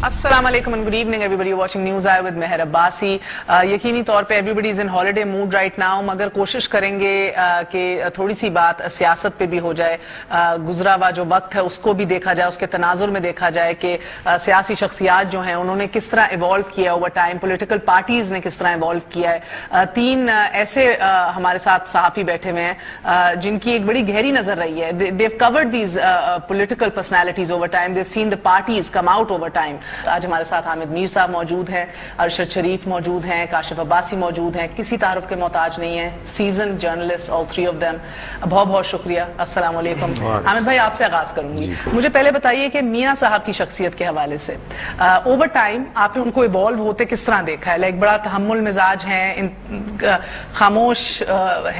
अस्सलाम वालेकुम and good evening everybody watching News Eye with मेहर अब्बासी. यकीनी तौर पे everybody is in holiday mood right now, मगर कोशिश करेंगे कि थोड़ी सी बात सियासत पे भी हो जाए. गुजरा हुआ जो वक्त है उसको भी देखा जाए, उसके तनाजुर में देखा जाए कि सियासी शख्सियात जो हैं उन्होंने किस तरह इवॉल्व किया ओवर टाइम, पॉलिटिकल पार्टीज ने किस तरह इवॉल्व किया है. तीन ऐसे हमारे साथ सहाफ़ी बैठे हुए हैं जिनकी एक बड़ी गहरी नजर रही है. they've covered these political personalities over time, they've seen the parties come out over time. आज हमारे साथ हामिद मीर साहब मौजूद हैं, अरशद शरीफ मौजूद हैं, काशिफ अब्बासी मौजूद हैं, किसी तारुफ के मोहताज नहीं है, season journalist all three of them. बहुत बहुत शुक्रिया. अस्सलाम वालेकुम. हामिद भाई आपसे आगाज करूंगी. मुझे पहले बताइए कि मियां साहब की शख्सियत के हवाले से ओवर टाइम आपने उनको इवॉल्व होते किस तरह देखा है? लाइक बड़ा तहम्मुल मिजाज हैं, खामोश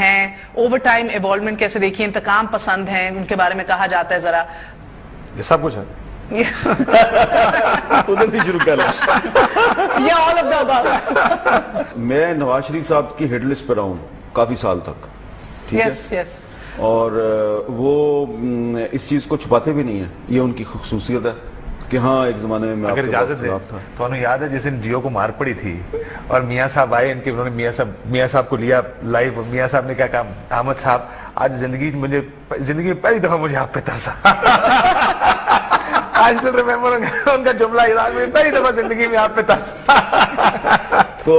हैं, ओवर टाइम इवॉल्वमेंट कैसे देखिए? इंतकाम पसंद हैं, उनके बारे में कहा जाता है, जरा ये सब कुछ है. उधर से शुरू कर या ऑल ऑफ द अबव. मैं नवाज शरीफ साहब की हिट लिस्ट पर रहा हूँ काफी साल तक, ठीक है. यस. और वो इस चीज को छुपाते भी नहीं है, ये उनकी खुसूसियत है कि हाँ एक जमाने में अगर इजाजत दे तो हमें याद है जिस दिन जियो को मार पड़ी थी और मियाँ साहब आए, इनके उन्होंने मियाँ साहब को लिया लाइव. मियाँ साहब ने क्या कहा, अहमद साहब आज जिंदगी में पहली दफा मुझे आप पे तरसा. आज तो रिमेंबर उनका जुमला इराक में पहली दफा जिंदगी में आप पे तरसा. तो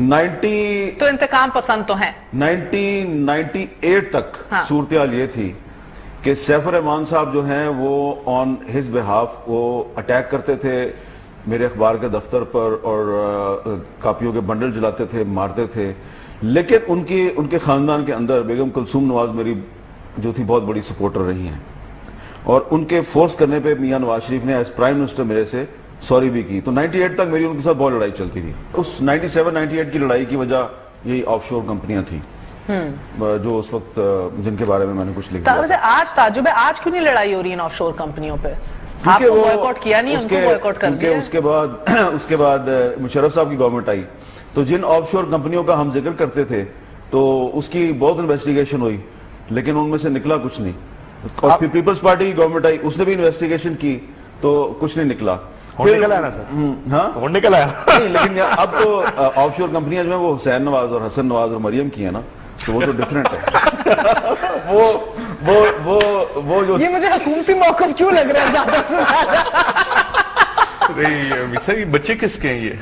90 इंतकाम पसंद तो हैं. 1998 तक सूरत ये थी कि सैफ रहमान साहब जो हैं वो ऑन हिज बिहाफ वो अटैक करते थे मेरे अखबार के दफ्तर पर और कापियों के बंडल जलाते थे, मारते थे. लेकिन उनके खानदान के अंदर बेगम कुलसूम नवाज मेरी जो थी बहुत बड़ी सपोर्टर रही हैं और उनके फोर्स करने पे मियां नवाज शरीफ ने एज प्राइम मिनिस्टर मेरे से सॉरी भी की. तो 98 तक मेरी उनके साथ बहुत लड़ाई चलती थी. उस 97-98 की लड़ाई की वजह यही ऑफशोर कंपनियां थी जो उस वक्त जिनके बारे में मैंने कुछ लिखा. आज ताजुब है, आज क्यों नहीं लड़ाई हो रही है ऑफशोर कंपनियों पे? आपको बॉयकॉट किया नहीं, उनको बॉयकॉट कर दिया. उसके बाद मुशर्रफ साहब की गवर्नमेंट आई तो जिन ऑफशोर कंपनियों का हम जिक्र करते थे तो उसकी बहुत इन्वेस्टिगेशन हुई लेकिन उनमें से निकला कुछ नहीं. और पीपल्स पार्टी की गवर्नमेंट आई, उसने भी इन्वेस्टिगेशन की तो कुछ नहीं निकला. निकल आया ना सर. हाँ निकल आया. नहीं, लेकिन अब तो ऑफशोर कंपनियां जो है वो हुसैन नवाज और हसन नवाज और मरियम की है ना, तो वो तो डिफरेंट है. वो जो ये मुझे हुकूमती मौक़िफ़ क्यों लग रहा है ज्यादा से ज्यादा? नहीं बच्चे किसके हैं ये?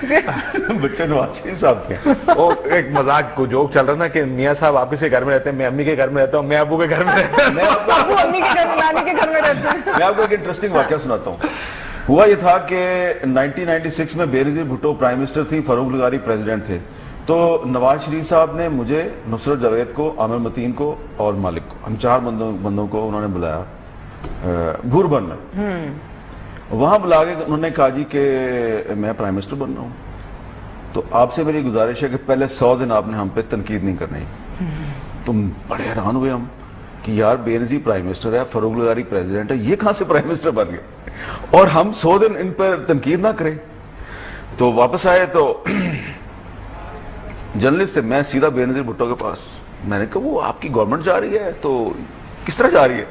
बच्चे नवाज शरीफ साहब के. और एक मजाक को जोक चल रहा था कि मियाँ साहब आप किसके घर में रहते हैं, मैं अम्मी के घर में रहता हूँ, मैं अबू के घर में रहता हूँ, अबू अम्मी के घर में, नानी के घर में रहते हैं. मैं आपको एक इंटरेस्टिंग वाकया सुनाता हूँ. हुआ ये था कि 1996 में बेनज़ीर भुट्टो प्राइम मिनिस्टर थी, फारूक लगारी प्रेसिडेंट थे. तो नवाज शरीफ साहब ने मुझे, नुसरत जावेद को, आमिर मतीन को और मालिक को, हम चार बंदों को उन्होंने बुलाया भूरबन में. वहां बुला के उन्होंने कहा जी कि मैं प्राइम मिनिस्टर बन रहा हूँ तो आपसे मेरी गुजारिश है कि पहले 100 दिन आपने हम पे तनकीद नहीं करनी. तो बड़े हैरान हुए हम कि यार बेनज़ीर प्राइम मिनिस्टर है, फारूक लगारी प्रेसिडेंट है, ये कहां से प्राइम मिनिस्टर बन गए और हम 100 दिन इन पर तनकीद ना करें. तो वापस आए तो जर्नलिस्ट थे, मैं सीधा बेनज़ीर भुट्टो के पास. मैंने कहा वो आपकी गवर्नमेंट जा रही है तो किस तरह जा रही है?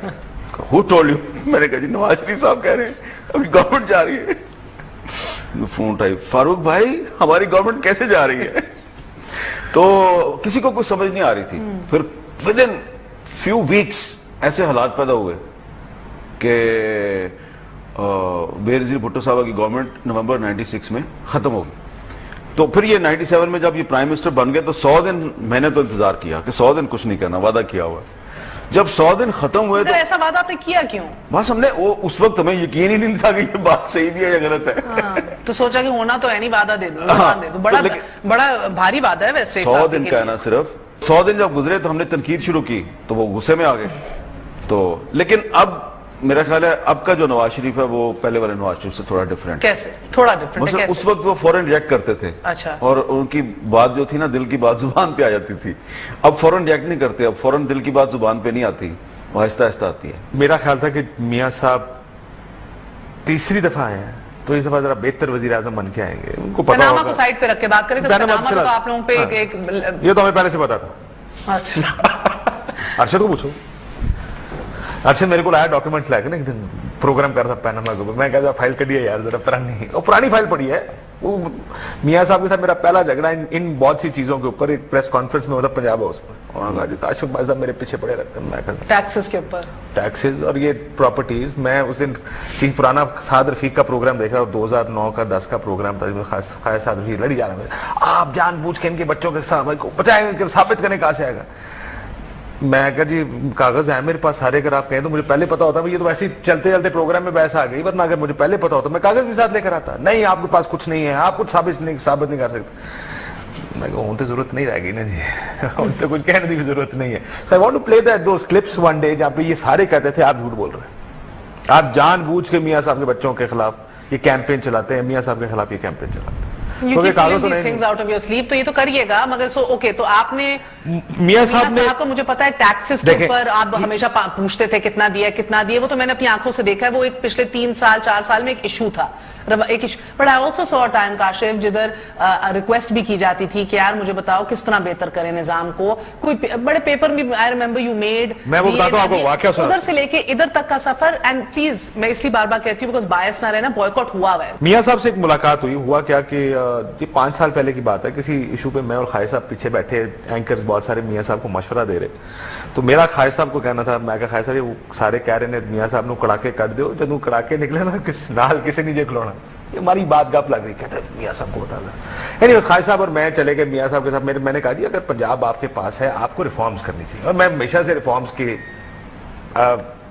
Who told you? मैंने कहा जी नवाज शरीफ साहब कह रहे हैं अभी गवर्नमेंट जा रही है. फोन उठाई, फारूक भाई हमारी गवर्नमेंट कैसे जा रही है? तो किसी को कुछ समझ नहीं आ रही थी. फिर विद इन फ्यू वीक्स ऐसे हालात पैदा हुए कि बेनज़ीर भुट्टो साहब की गवर्नमेंट नवंबर 96 में खत्म हो गई. तो फिर ये 97 में जब ये प्राइम मिनिस्टर बन गए तो 100 दिन मैंने तो इंतजार किया कि 100 दिन कुछ नहीं करना, वादा किया हुआ. जब 100 दिन खत्म हुए तो ऐसा वादा आपने किया क्यों? बस हमने उस वक्त हमें यकीन ही नहीं था कि ये बात सही भी है या गलत है. तो सोचा कि होना तो है नहीं, वादा दे दो. बड़ा भारी वादा है वैसे. 100 दिन का है ना, सिर्फ 100 दिन जब गुजरे तो हमने तनकीद शुरू की तो वो गुस्से में आ गए. तो लेकिन अब मेरा ख्याल है अब का जो नवाज शरीफ है वो पहले वाले नवाज शरीफ से थोड़ा डिफरेंट. कैसे थोड़ा डिफरेंट है? उस वक्त वो फौरन रिएक्ट करते थे. अच्छा. और उनकी बात जो थी ना, दिल की बात जुबान पे आ जाती थी. अब फौरन रिएक्ट नहीं करते, अब फौरन दिल की बात जुबान पे नहीं आती, वो आहिस्ता आहिस्ता आती है. मेरा ख्याल था कि मियाँ साहब तीसरी दफा आए हैं तो इस दफा जरा बेहतर वजीर आजम बन के आएंगे. उनको पता होगा. को साइड पे रख के बात करें तो आप लोगों पे एक ये तो हमें पहले से पता था. अच्छा. अरशद को पूछो. अच्छा मेरे को आया डॉक्यूमेंट्स लाके ना एक दिन प्रोग्राम कर था पैनामा को, मैं कहता फाइल कटिए यार जरा पुरानी फाइल पड़ी है। वो मियाँ साहब के साथ मेरा पहला झगड़ा इन बहुत सी चीजों के ऊपर, एक प्रेस कॉन्फ्रेंस में होता पंजाब हाउस में, और काशिफ भाई साहब मेरे पीछे पड़े रहते हैं। मैं टैक्सेस के ऊपर, टैक्सेस और ये प्रॉपर्टीज। मैं उस दिन पुराना साद रफीक का प्रोग्राम देख रहा हूँ, 2009 का 10 का प्रोग्राम था, जिसमें साद रफीक लड़ी जा रहा है, आप जानबूझ के इनके बच्चों के साथ बचाएंगे, साबित करने कहाँ से आएगा। मैं कहा जी कागज है मेरे पास सारे, अगर आप कहें तो मुझे पहले पता होता, ये तो वैसे ही चलते चलते प्रोग्राम में बहस आ गई, वरना अगर मुझे पहले पता होता मैं कागज भी साथ लेकर आता। नहीं आपके पास कुछ नहीं है, आप कुछ साबित नहीं कर सकते। मैं कहूँ तो जरूरत नहीं रहेगी ना जी, तो कुछ कहने की जरूरत नहीं है। So I want to play that those clips one day, जहाँ पे ये सारे कहते थे आप झूठ बोल रहे हैं, आप जानबूझ के मियाँ साहब के बच्चों के खिलाफ ये कैंपेन चलाते हैं, मियाँ साहब के खिलाफ ये कैंपेन चलाते हैं। You keep pulling these things out of your sleeve, तो ये तो करिएगा, मगर ओके, तो आपने मियाँ साहब ने, को मुझे पता है टैक्सेस के ऊपर आप हमेशा पूछते थे कितना दिया, वो तो मैंने अपनी आंखों से देखा है, वो एक पिछले 3-4 साल में एक इशू था, but I also saw time Kashif जिधर रिक्वेस्ट भी की जाती थी कि यार मुझे बताओ किस तरह बेहतर करें निजाम को, कोई बड़े पेपर में आई रिमेंबर यू मेड, मैं वो बताता हूं आपको वाकया सुना, उधर से लेके इधर तक का सफर। एंड प्लीज मैं इसलिए बार बार कहती हूँ बिकॉज बायस ना रहना, बॉयकॉट हुआ है। मियाँ साहब से एक मुलाकात हुआ क्या कि ये 5 साल पहले की बात है, किसी इशू पे मैं और खाई साहब पीछे बैठे, एंकर्स बहुत सारे मियाँ साहब को मशवरा दे रहे, तो मेरा खाई साहब को कहना था, मैं खाई साहब वो सारे कह रहे हैं मियाँ साहब ने कड़ाके कट दो, जब कड़ाके निकले ना किस नाल किसी नहीं जे खिलौना, ये हमारी बात गप लग रही, कहते मियाँ साहब को बता दो। एनीवे खाई साहब और मैं चले गए मियाँ साहब के साथ। मैंने कहा जी अगर पंजाब आपके पास है आपको रिफॉर्म्स करनी चाहिए, और मैं हमेशा से रिफॉर्म्स की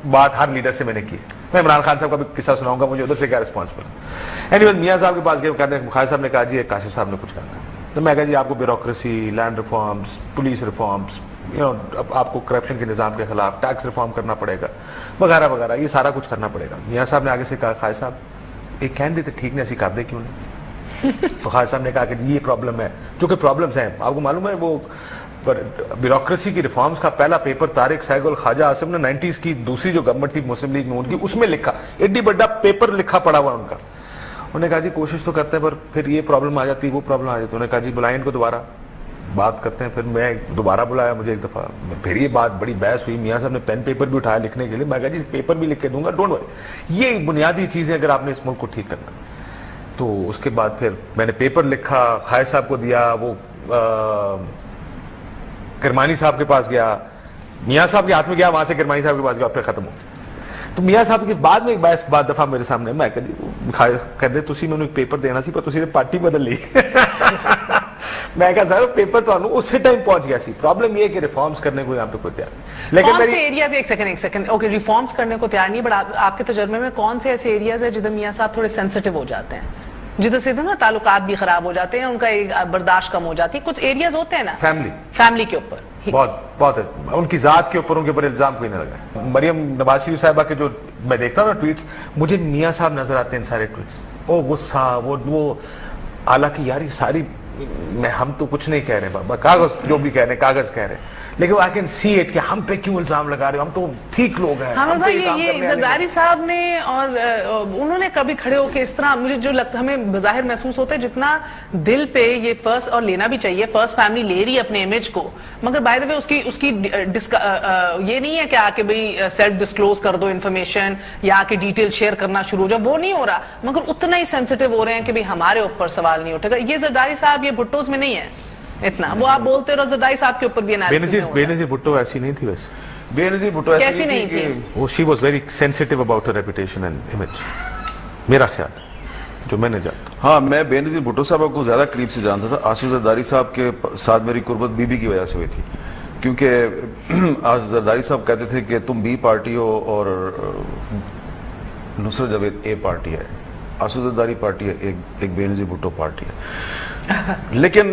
बात हर लीडर से मैंने की। मैं इमरान खान साहब का भी किस्सा सुनाऊंगा, मुझे उधर से क्या रिस्पॉन्स मिला। एनीवे मियाँ साहब के पास गए, कहते हैं खाई साहब ने कहा जी काशिफ साहब ने कुछ करना है, तो मैं कहा जी आपको bureaucracy, land reforms, police reforms, आपको करप्शन के निजाम के खिलाफ टैक्स रिफॉर्म करना पड़ेगा, वगैरह वगैरह, ये सारा कुछ करना पड़ेगा। मियाँ साहब ने आगे से कहा खाई साहब एक कहने देते ठीक नहीं ऐसी कर दे क्यों नहीं। तो खान साहब ने कहा कि ये प्रॉब्लम है, जो कि प्रॉब्लम्स हैं आपको मालूम है, वो ब्यूरोक्रेसी की रिफॉर्म्स का पहला पेपर तारिक सैगुल ख्वाजा आसिफ ने 90s की दूसरी जो गवर्नमेंट थी मुस्लिम लीग में उनकी, उसमें लिखा, एडी बड़ा पेपर लिखा पड़ा हुआ उनका। उन्होंने कहा जी कोशिश तो करते हैं पर फिर ये प्रॉब्लम आ जाती, वो प्रॉब्लम आ जाती। उन्होंने कहा जी बुलाएं इनको दोबारा बात करते हैं। फिर मैं दोबारा बुलाया, मुझे एक दफा, फिर ये बात बड़ी बहस हुई, मियाँ साहब ने पेन पेपर भी उठाया लिखने के लिए। मैं कहा जी पेपर भी लिख के दूंगा, डोंट वरी, ये बुनियादी चीजें अगर आपने इस मुल्क को ठीक करना। तो उसके बाद फिर मैंने पेपर लिखा, खाय साहब को दिया, वो किरमानी साहब के पास गया, मियाँ साहब के हाथ में गया, वहां से किरमानी साहब के पास गया, फिर खत्म हो। तो मियाँ साहब के बाद में एक बात दफा मेरे सामने, मैं कहते तुसी मैंने पेपर देना सी पर तुसी ने पार्टी बदल ली। मैं कहा सर पेपर तो उसी टाइम पहुंच गया सी। प्रॉब्लम ये कि रिफॉर्म्स करने को यहाँ पे कोई तैयार नहीं। लेकिन कौन से एरियाज, एक सेकंड, ओके रिफॉर्म्स करने को तैयार नहीं, बट आपके तजर्बे में कौन से ऐसे एरियाज है जिधर मियाँ साहब थोड़े सेंसिटिव हो जाते हैं, जिधर से ना ताल्लुकात भी खराब हो जाते हैं, उनका एक बर्दाश्त कम हो जाती है? कुछ एरियाज होते हैं ना फैमिली के ऊपर बहुत है, उनकी जात के ऊपर, उनके ऊपर इल्जाम कोई ना लगा। मरियम नवाज शरीफ साहिबा के जो मैं देखता हूँ ना ट्वीट्स, मुझे मियाँ साहब नजर आते हैं सारे ट्वीट्स, वो गुस्सा, वो हालांकि यार ये सारी हम तो कुछ नहीं कह रहे बाबा, कागज जो भी कह रहे हैं कागज कह रहे हैं, लेकिन आई कैन सी इट कि हम पे क्यों इल्जाम लगा रहे हो, हम तो ठीक लोग हैं। हाँ भाई ये जरदारी साहब ने और उन्होंने कभी खड़े होकर इस तरह, मुझे जो लगता हमें बज़ाहिर महसूस होता है जितना दिल पे ये फर्स्ट, और लेना भी चाहिए, फर्स्ट फैमिली ले रही है अपने इमेज को, मगर बाय द वे उसकी ये नहीं है कि आके भाई सेल्फ डिस्क्लोज कर दो इन्फॉर्मेशन या आके डिटेल शेयर करना शुरू हो जाए, वो नहीं हो रहा, मगर उतना ही सेंसिटिव हो रहे हैं कि भाई हमारे ऊपर सवाल नहीं उठेगा। ये जरदारी साहब ये भुट्टोज में नहीं है इतना, वो आप बोलते रहो जरदारी साहब के ऊपर भी बेनजीर भुट्टो ऐसी नहीं थी। वैसे बेनजीर भुट्टो कैसी नहीं थी? वो she was very sensitive about her reputation and image, मेरा ख्याल जो मैंने जानता। हाँ, मैं बेनजीर भुट्टो साहब को ज्यादा करीब से जानता था। आसिफ जरदारी साहब के साथ मेरी कुर्बत बीबी की वजह से हुई थी, क्योंकि आसिफ जरदारी साहब कहते थे कि तुम बी पार्टी हो और नुसरत जावेद ए पार्टी है, आसिफ जरदारी पार्टी है, एक बेनजीर भुट्टो पार्टी है। लेकिन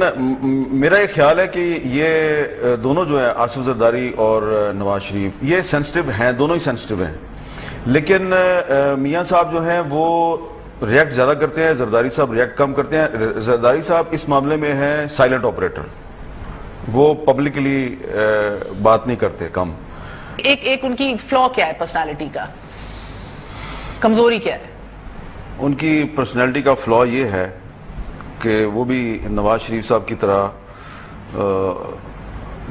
मेरा ये ख्याल है कि ये दोनों जो है आसिफ जरदारी और नवाज शरीफ, ये सेंसिटिव हैं, दोनों ही सेंसिटिव हैं, लेकिन मियाँ साहब जो हैं वो रिएक्ट ज्यादा करते हैं, जरदारी साहब रिएक्ट कम करते हैं। जरदारी साहब इस मामले में हैं साइलेंट ऑपरेटर, वो पब्लिकली बात नहीं करते, कम। एक उनकी फ्लॉ क्या है, पर्सनालिटी का कमजोरी क्या है? उनकी पर्सनालिटी का फ्लॉ ये है कि वो भी नवाज शरीफ साहब की तरह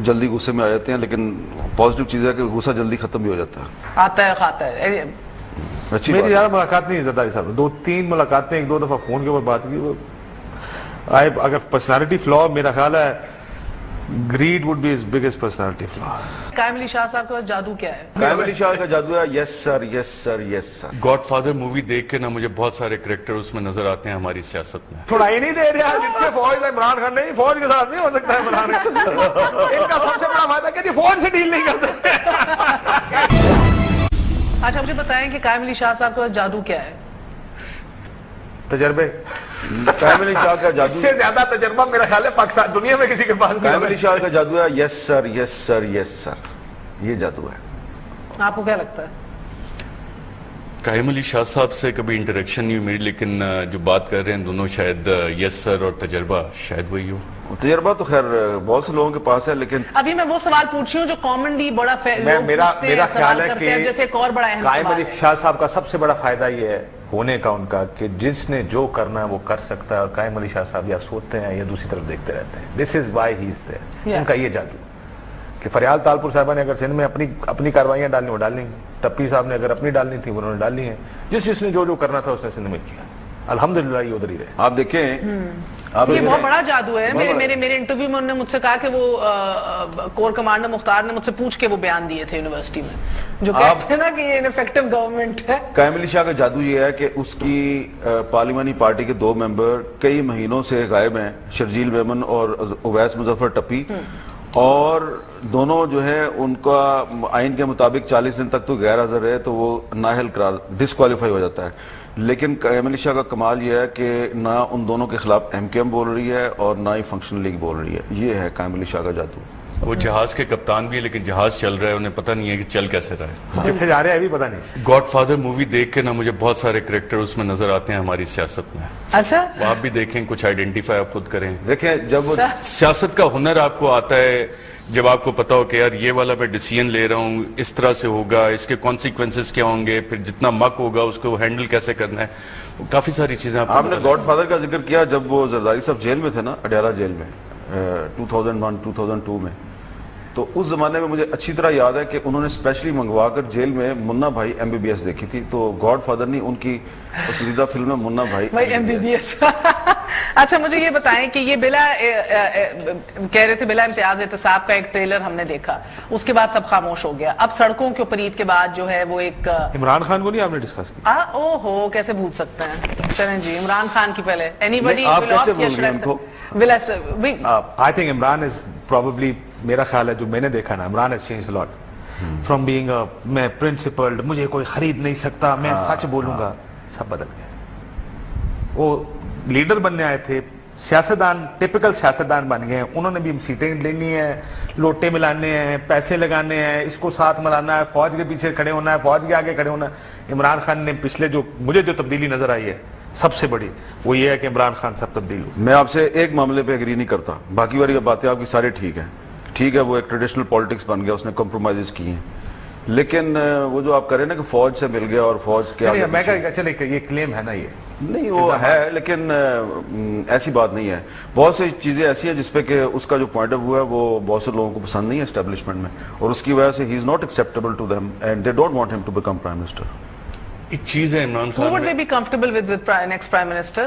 جلدی غصے میں آ جاتے ہیں, لیکن پازیٹیو چیز ہے کہ غصہ جلدی ختم بھی ہو جاتا ہے. آتا ہے کھاتا ہے. اچھی میری بات زیادہ ملاقات نہیں ہے زرداری صاحب, 2-3 ملاقاتیں, 1-2 دفعہ فون کے اوپر بات کی. اگر پرسنالٹی فلا میرا خیال ہے greed would be his biggest personality flaw. قائم علی شاہ صاحب کے پاس جادو کیا ہے؟ قائم علی شاہ کا جادو ہے یس سر یس سر یس سر. گاڈ فادر مووی دیکھ کے نا مجھے بہت سارے کریکٹر اس میں نظر آتے ہیں ہماری سیاست میں. تھوڑا ہی نہیں دے رہا جتنے فوج ہے عمران خان نہیں, فوج کے ساتھ نہیں ہو سکتا ہے عمران خان. ان کا سب سے بڑا فائدہ کہ جی فوج سے ڈیل نہیں کرتے. اچھا مجھے بتائیں کہ قائم علی شاہ صاحب کے پاس جادو کیا ہے؟ تجربے. قائم علی شاہ کا اس جادو, سے زیادہ تجربہ میرا خیال ہے پاکستان دنیا میں کسی کے پاس نہیں. قائم علی شاہ کا جادو ہے یس سر یس سر یس سر, یہ جادو ہے. آپ کو کیا لگتا ہے؟ قائم علی شاہ صاحب سے کبھی انٹریکشن نہیں ہوئی, لیکن جو بات کر رہے ہیں دونوں شاید یس سر اور تجربہ شاید وہی ہو. تجربہ تو خیر بہت سے لوگوں کے پاس ہے, لیکن ابھی میں وہ سوال پوچھ رہی ہوں جو کامنلی بڑا میرا خیال ہے کہ جیسے ایک اور بڑا اہم قائم سوال علی ہے. شاہ صاحب کا سب سے بڑا فائدہ یہ ہے ہونے کا ان کا کہ جس نے جو کرنا ہے وہ کر سکتا ہے, اور قائم علی شاہ صاحب یا سوتے ہیں یا دوسری طرف دیکھتے رہتے ہیں. دس is why he is there. ان کا یہ جادو کہ فریال تالپور صاحبہ نے اگر سندھ میں اپنی کاروائیاں ڈالنی وہ ڈال لیں گے, ٹپی صاحب نے اگر اپنی ڈالنی تھی انہوں نے ڈالنی ہے, جس نے جو کرنا تھا اس نے سندھ میں کیا. الحمدللہ یہ ادھر ہی رہے. آپ دیکھیں یہ بہت بڑا جادو ہے. میرے انٹرویو میں انہوں نے مجھ سے کہا کہ وہ کور کمانڈر مختار نے مجھ سے پوچھ کے وہ بیان دیے تھے یونیورسٹی میں, جو کہتے ہیں نا کہ یہ انفیکٹو گورنمنٹ ہے. قائم علی شاہ کا جادو یہ ہے کہ اس کی پارلیمانی پارٹی کے 2 ممبر کئی مہینوں سے غائب ہیں, شرجیل میمن اور اویس مظفر ٹپی, اور دونوں جو ہے ان کا آئین کے مطابق 40 دن تک تو غیر حاضر رہے تو وہ نااہل قرار ڈسکوالیفائی ہو جاتا ہے. لیکن قائم علی شاہ کا کمال یہ ہے کہ نہ ان دونوں کے خلاف ایم کیو ایم بول رہی ہے اور نہ ہی فنکشنل لیگ بول رہی ہے. یہ ہے قائم علی شاہ کا جادو. وہ جہاز کے کپتان بھی ہے, لیکن جہاز چل رہا ہے, انہیں پتہ نہیں ہے کہ چل کیسے رہا ہے. کتنے جا رہے ہیں ابھی پتہ نہیں. گاڈ فادر مووی دیکھ کے نا مجھے بہت سارے کریکٹر اس میں نظر آتے ہیں ہماری سیاست میں. اچھا وہ آپ بھی دیکھیں, کچھ آئیڈینٹیفائی آپ خود کریں. دیکھیں جب سیاست کا ہنر آپ کو آتا ہے جب آپ کو پتا ہو کہ یار یہ والا میں ڈیسیژن لے رہا ہوں, اس طرح سے ہوگا, اس کے کانسیکوینسز کیا ہوں گے, پھر جتنا مک ہوگا اس کو ہینڈل کیسے کرنا ہے, کافی ساری چیزیں آپ نے گاڈ فادر کا ذکر کیا. جب وہ زرداری صاحب جیل میں تھے نا, اڈیالہ جیل میں 2001-2002 میں, تو اس زمانے میں مجھے اچھی طرح یاد ہے کہ انہوں نے اسپیشلی منگوا کر جیل میں منا بھائی MBBS دیکھی تھی. تو گاڈ فادر نہیں, ان کی پسندیدہ فلم ہے منا بھائی MBBS. اچھا مجھے یہ بتائیں کہ یہ بلا کہہ رہے تھے بلا امتیاز احتساب کا ایک ٹریلر ہم نے دیکھا, اس کے بعد سب خاموش ہو گیا. اب سڑکوں کے اوپر عید کے بعد جو ہے وہ ایک عمران خان کو نہیں آپ نے ڈسکس کیا؟ او ہو کیسے بھول سکتے ہیں. چلیں جی عمران خان کی پہلے اینی آپ کیسے بھول گئے ان کو؟ I think Imran is probably, میرا خیال ہے جو میں نے دیکھا نا, Imran has changed a lot. From being میں principled, مجھے کوئی خرید نہیں سکتا, میں سچ بولوں گا, سب بدل گیا. وہ لیڈر بننے آئے تھے, سیاستدان, ٹپیکل سیاستدان بن گئے ہیں. انہوں نے بھی سیٹیں لینی ہیں, لوٹے ملانے ہیں, پیسے لگانے ہیں, اس کو ساتھ ملانا ہے, فوج کے پیچھے کھڑے ہونا ہے, فوج کے آگے کھڑے ہونا ہے. عمران خان نے پچھلے مجھے جو تبدیلی نظر آئی ہے سب سے بڑی وہ یہ ہے کہ عمران خان سب تبدیل ہو. میں آپ سے ایک معاملے پہ اگری نہیں کرتا, باقی والی باتیں آپ کی ساری ٹھیک ہیں. ٹھیک ہے وہ ایک ٹریڈیشنل پالیٹکس بن گیا, اس نے کمپرومائزز کی ہیں, لیکن وہ جو آپ کریں نا کہ فوج سے مل گیا اور فوج کے آگے میں کہا چلے یہ کلیم ہے نا, یہ نہیں وہ ہے, لیکن ایسی بات نہیں ہے. بہت سی چیزیں ایسی ہیں جس پہ کہ اس کا جو پوائنٹ آف ویو ہے وہ بہت سے لوگوں کو پسند نہیں ہے اسٹیبلشمنٹ میں, اور اس کی وجہ سے ہی is not acceptable to them and they don't want him to become prime minister. ایک چیز ہے Imran Who would Khan they be comfortable with next prime minister?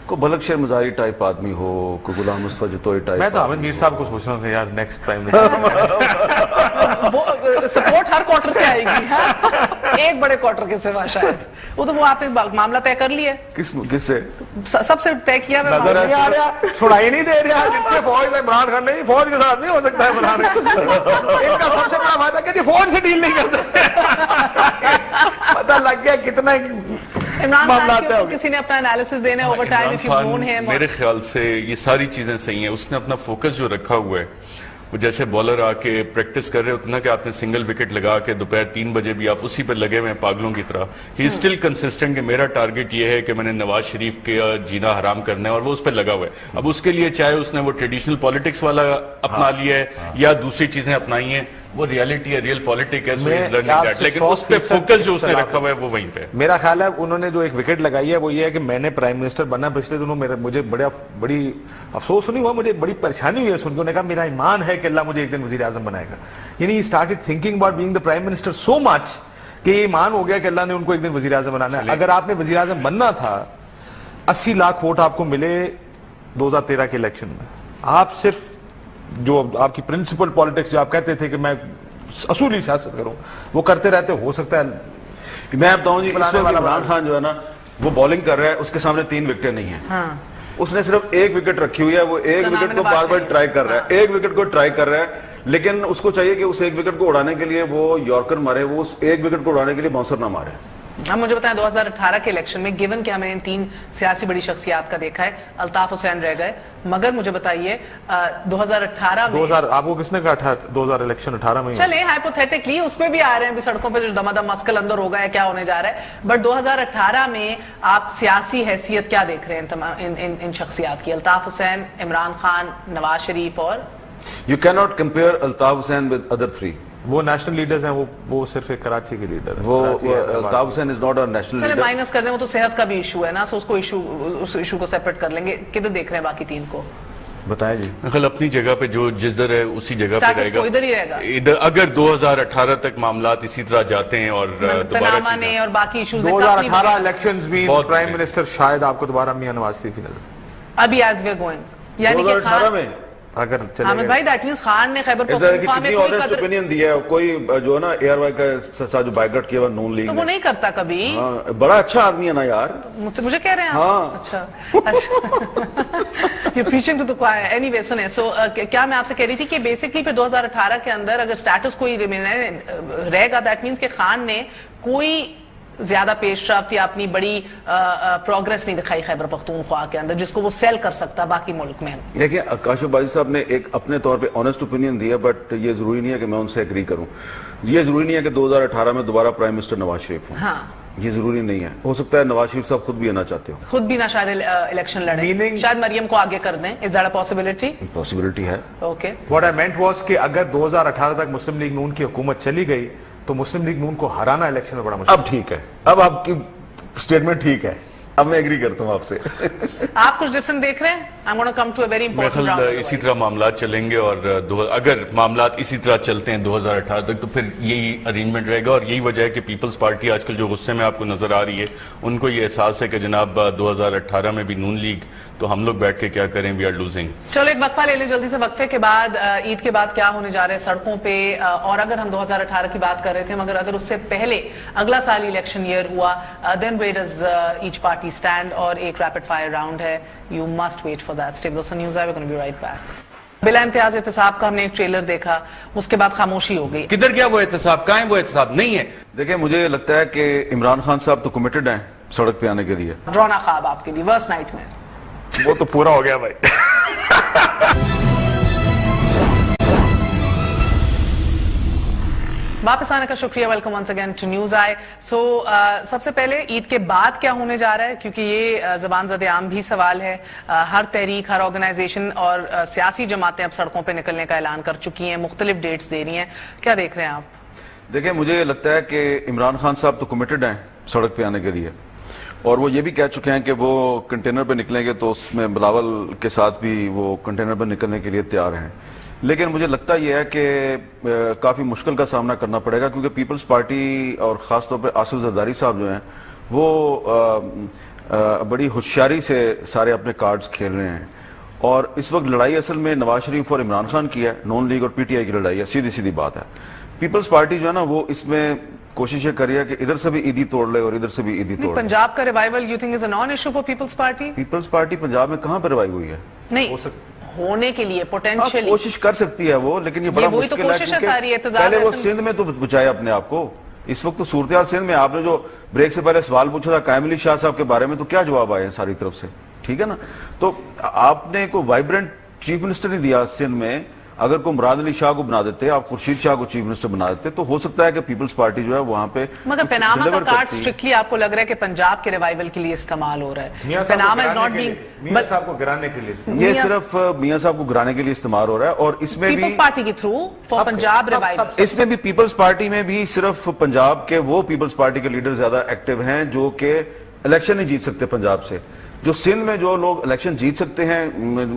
کوئی بلک شیر مزاری ٹائپ آدمی ہو, کوئی غلام مصطفیٰ جتوئی ٹائپ. میں تو احمد میر صاحب کو سوچ رہا ہوں کہ یار نیکسٹ پرائم منسٹر سپورٹ ہر کوارٹر سے آئے گی, ایک بڑے کوارٹر کے سوا شاید. وہ تو وہ آپ نے معاملہ طے کر لیا, کس سے سب سے طے کیا. نظر نہیں آ رہا, چھڑا ہی نہیں دے رہا جتنے فوج ہے عمران خان نہیں, فوج کے ساتھ نہیں ہو سکتا ہے عمران خان. ان کا سب سے بڑا فائدہ کہ جی فوج سے ڈیل نہیں کرتے. پتہ لگ گیا کتنا عمران خان کو کسی نے اپنا انالیسس دینا اوور ٹائم اف یو نون ہم. میرے خیال سے یہ ساری چیزیں صحیح ہیں. اس نے اپنا فوکس جو رکھا ہوا ہے, وہ جیسے بالر آ کے پریکٹس کر رہے ہوتے نا کہ آپ نے سنگل وکٹ لگا کے دوپہر 3 بجے بھی آپ اسی پہ لگے ہوئے ہیں پاگلوں کی طرح. ہی از اسٹل کنسسٹنٹ کہ میرا ٹارگٹ یہ ہے کہ میں نے نواز شریف کا جینا حرام کرنا ہے, اور وہ اس پہ لگا ہوا ہے. اب اس کے لیے چاہے اس نے وہ ٹریڈیشنل پالیٹکس والا اپنا لیا ہے یا دوسری چیزیں اپنائی ہیں, वो रियलिटी है, रियल पॉलिटिक है, so मैं he's learning आपसे that. लेकिन उस पे 100% फोकस जो उसने सलाह रखा हुआ है वो वहीं पे है। मेरा ख्याल है उन्होंने जो एक विकेट लगाई है वो ये है कि मैंने प्राइम मिनिस्टर बनना पिछले दिनों मुझे बड़ी अफसोस नहीं हुआ, मुझे बड़ी परेशानी हुई है सुन के। उन्होंने कहा मेरा ईमान है कि अल्लाह मुझे एक दिन वजीर आजम बनाएगा। यानी he started thinking about being the prime minister so much कि ये ईमान हो गया कि अल्लाह ने उनको एक दिन वजीर आजम बनाना है। अगर आपने वजीर आजम बनना था, 80 लाख वोट आपको मिले 2013 के इलेक्शन में, आप सिर्फ जो आपकी प्रिंसिपल पॉलिटिक्स जो आप कहते थे कि मैं असूली सियासत करूं, वो करते रहते, हो सकता है मैं बताऊं जी, इस वक्त इमरान खान जो है ना वो बॉलिंग कर रहा है, उसके सामने 3 विकेटें नहीं है। हाँ। उसने सिर्फ 1 विकेट रखी हुई है, वो 1 विकेट को बार बार ट्राई कर रहा है, 1 विकेट को ट्राई कर रहा है, लेकिन उसको चाहिए कि उस 1 विकेट को उड़ाने के लिए वो यॉर्कर मारे, वो उस 1 विकेट को उड़ाने के लिए बाउंसर ना मारे। अब मुझे बताएं 2018 के इलेक्शन में गिवन कि हमें इन 3 सियासी बड़ी शख्सियात का देखा है, अल्ताफ हुसैन रह गए, मगर मुझे बताइए 2018 में 2000 आपको किसने कहा 2000 इलेक्शन 18 में? चले हाइपोथेटिकली उसमें भी आ रहे हैं, भी सड़कों पे जो दमादम मस्कल अंदर होगा या क्या होने जा रहा है, बट 2018 में आप सियासी हैसियत क्या देख रहे हैं इन शख्सियात की, अल्ताफ हुसैन, इमरान खान, नवाज शरीफ और? You can not compare Altaf Hussain with other 3। वो नेशनल लीडर्स हैं, वो सिर्फ एक कराची के लीडर है। वो Altaf Hussain is not a national चले लीडर। माइनस कर दें, वो तो सेहत का भी इशू है ना, सो उसको उस इशू को सेपरेट कर लेंगे। किधर देख रहे हैं बाकी 3 को? बताएं जी। कल अपनी जगह पे जो जिधर है उसी जगह पे स्टेटस को इधर ही रहेगा। रहेगा। इधर अगर 2018 तक मामलात इसी तरह जाते हैं और दोबारा पनामा ने और बाकी इश्यूज 2018 इलेक्शंस भी बहुत प्राइम बुरे। मिनिस्टर शायद आपको दोबारा मियां नवाज शरीफ ही नजर अभी एज वे गोइंग, यानी कि 2018 खान, में अगर हामिद चले भाई दैट मींस खान ने खैबर इस तरह की पख्तूनख्वा में कितनी कोई ऑनेस्ट कदर ओपिनियन दिया है, कोई जो है ना एआरवाई का साथ जो बाइकआउट किया हुआ नून लीग तो वो ने। नहीं करता कभी। हाँ, बड़ा अच्छा आदमी है ना यार। मुझे कह रहे हैं आप? हाँ। अच्छा you preaching to the choir. Anyway सुने, सो क्या मैं आपसे कह रही थी कि बेसिकली फिर 2018 के अंदर अगर स्टेटस कोई रहेगा, दैट मींस कि खान ने कोई ज्यादा पेशरफ्त या अपनी बड़ी प्रोग्रेस नहीं दिखाई खैबर पख्तूनख्वा के अंदर जिसको वो सेल कर सकता बाकी मुल्क में। देखिए काशिफ बाजी साहब ने एक अपने तौर पे ऑनेस्ट ओपिनियन दिया, बट ये जरूरी नहीं है कि मैं उनसे एग्री करूं। ये जरूरी नहीं है कि 2018 में दोबारा प्राइम मिनिस्टर नवाज शरीफ हो। हाँ, ये जरूरी नहीं है। हो सकता है नवाज शरीफ साहब खुद भी आना चाहते हो, खुद भी ना शायद इलेक्शन लड़े, शायद मरियम को आगे कर दें। Is that a possibility? Possibility है। Okay, what I meant was कि अगर 2018 तक मुस्लिम लीग नून की हुकूमत चली गई तो मुस्लिम लीग नून को हराना इलेक्शन में बड़ा मुश्किल। अब ठीक है, अब आपकी स्टेटमेंट ठीक है, अब मैं एग्री करता हूं आपसे। आप कुछ डिफरेंट देख रहे हैं? I am gonna come to a very important round. इसी तरह मामलात चलेंगे और अगर मामलात इसी तरह चलते हैं 2018 तक तो फिर यही अरेंजमेंट रहेगा और यही वजह है कि पीपल्स पार्टी आजकल जो गुस्से में आपको नजर आ रही है, उनको ये एहसास है कि जनाब 2018 में भी नून लीग, तो हम लोग बैठ के क्या करें, वी आर लूजिंग। चलो एक वक्फा ले ले जल्दी से। वक्फे के बाद ईद के बाद क्या होने जा रहे हैं सड़कों पे, और अगर हम 2018 की बात कर रहे थे मगर अगर उससे पहले अगला साल इलेक्शन ईयर हुआ, then where does each party stand, और एक रैपिड फायर राउंड है, you must wait for that. Stay with us on News Eye, we are gonna be right back. बिला इम्तियाज एहतसाब का हमने एक ट्रेलर देखा, उसके बाद खामोशी हो गई। किधर गया वो एहतसाब? कहाँ है वो एहतसाब? नहीं है। देखिए मुझे लगता है कि इमरान खान साहब तो कमिटेड हैं सड़क पे आने के लिए। ड्रोना ख्वाब आपके लिए, वर्स्ट नाइट में। वो तो पूरा हो गया भाई। वापस आने का शुक्रिया, welcome once again to news eye. So सबसे पहले ईद के बाद क्या होने जा रहा है, क्योंकि ये ज़बान ज़दे आम भी सवाल है। हर तहरीक, हर ऑर्गेनाइजेशन और सियासी जमातें अब सड़कों पे निकलने का ऐलान कर चुकी हैं, मुख्तलिफ डेट्स दे रही हैं। क्या देख रहे हैं आप? देखिए मुझे लगता है कि इमरान खान साहब तो कमिटेड हैं सड़क पे आने के लिए, और वो ये भी कह चुके हैं कि वो कंटेनर पे निकलेंगे तो उसमें बिलावल के साथ भी वो कंटेनर पर निकलने के लिए तैयार हैं। लेकिन मुझे लगता यह है कि काफ़ी मुश्किल का सामना करना पड़ेगा, क्योंकि पीपल्स पार्टी और ख़ास तौर पर आसिफ जरदारी साहब जो हैं वो बड़ी होशियारी से सारे अपने कार्ड्स खेल रहे हैं, और इस वक्त लड़ाई असल में नवाज शरीफ और इमरान खान की है, नॉन लीग और पीटीआई की लड़ाई है। सीधी सीधी बात है। पीपल्स पार्टी जो है ना वो इसमें कोशिश ये कर रही है कि इधर से भी ईदी तोड़ ले और इधर से भी ईदी तोड़ ले। पंजाब का revival you think is a non issue for Peoples Party? Peoples Party Punjab में कहां पर रिवाइव हुई है? नहीं, होने के लिए पोटेंशियली कोशिश कर सकती है वो, लेकिन ये बड़ा मुश्किल है, क्योंकि पहले वो सिंध में तो बचाए अपने आप को। इस वक्त तो सूरत सिंध में, आपने जो ब्रेक से पहले सवाल पूछा था कायम अली शाह साहब के बारे में, तो क्या जवाब आया सारी तरफ से? ठीक है ना, तो आपने को वाइब्रेंट चीफ मिनिस्टर नहीं दिया सिंध में, اگر کوئی مراد علی شاہ کو بنا دیتے, آپ خورشید شاہ کو چیف منسٹر بنا دیتے, تو ہو سکتا ہے کہ پیپلز پارٹی جو ہے وہاں پہ مگر پیناما کا کارڈ سٹرکٹلی آپ کو لگ رہا ہے کہ پنجاب کے ریوائول کے لیے استعمال ہو رہا ہے, پیناما از ناٹ بینگ, میاں صاحب کو گرانے کے لیے, یہ صرف میاں صاحب کو گرانے کے لیے استعمال ہو رہا ہے. اور اس میں بھی پیپلز پارٹی کے تھرو فار پنجاب ریوائول, اس میں بھی پیپلز پارٹی میں بھی صرف پنجاب کے وہ پیپلز پارٹی کے لیڈر زیادہ ایکٹیو ہیں جو کہ الیکشن نہیں جیت سکتے پنجاب سے. جو سندھ میں جو لوگ الیکشن جیت سکتے ہیں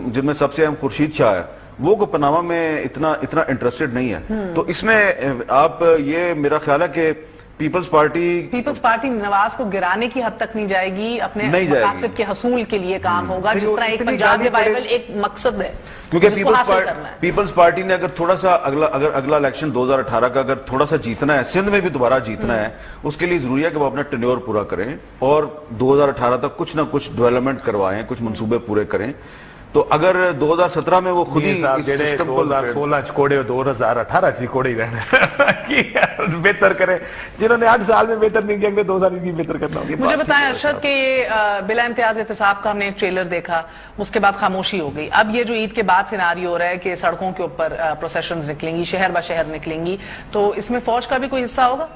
جن میں سب سے اہم خورشید شاہ ہے, وہ کو پناما میں اتنا انٹرسٹڈ نہیں ہے. تو اس میں آپ یہ میرا خیال ہے کہ پیپلز پارٹی نواز کو گرانے کی حد تک نہیں جائے گی, اپنے مقاصد کے حصول کے لیے کام ہوگا, جس طرح ایک پنجاب ریوائول ایک مقصد ہے, کیونکہ پیپلز پارٹی نے اگر تھوڑا سا اگلا الیکشن 2018 کا اگر تھوڑا سا جیتنا ہے, سندھ میں بھی دوبارہ جیتنا ہے, اس کے لیے ضروری ہے کہ وہ اپنا ٹینیور پورا کریں اور 2018 تک کچھ نہ کچھ ڈیولپمنٹ کروائیں, کچھ منصوبے پورے کریں. تو اگر 2017 میں وہ خود ہی 2016 چکوڑے 2018 چکوڑے ہی رہنے بہتر کریں, جنہوں نے 8 سال میں بہتر نہیں کیا, اگلے 2 سال اس کی بہتر کرنا. مجھے بتائیں ارشد کہ یہ بلا امتیاز احتساب کا ہم نے ایک ٹریلر دیکھا, اس کے بعد خاموشی ہو گئی. اب یہ جو عید کے بعد سیناریو ہو رہا ہے کہ سڑکوں کے اوپر پروسیشنز نکلیں گی, شہر بہ شہر نکلیں گی, تو اس میں فوج کا بھی کوئی حصہ ہوگا؟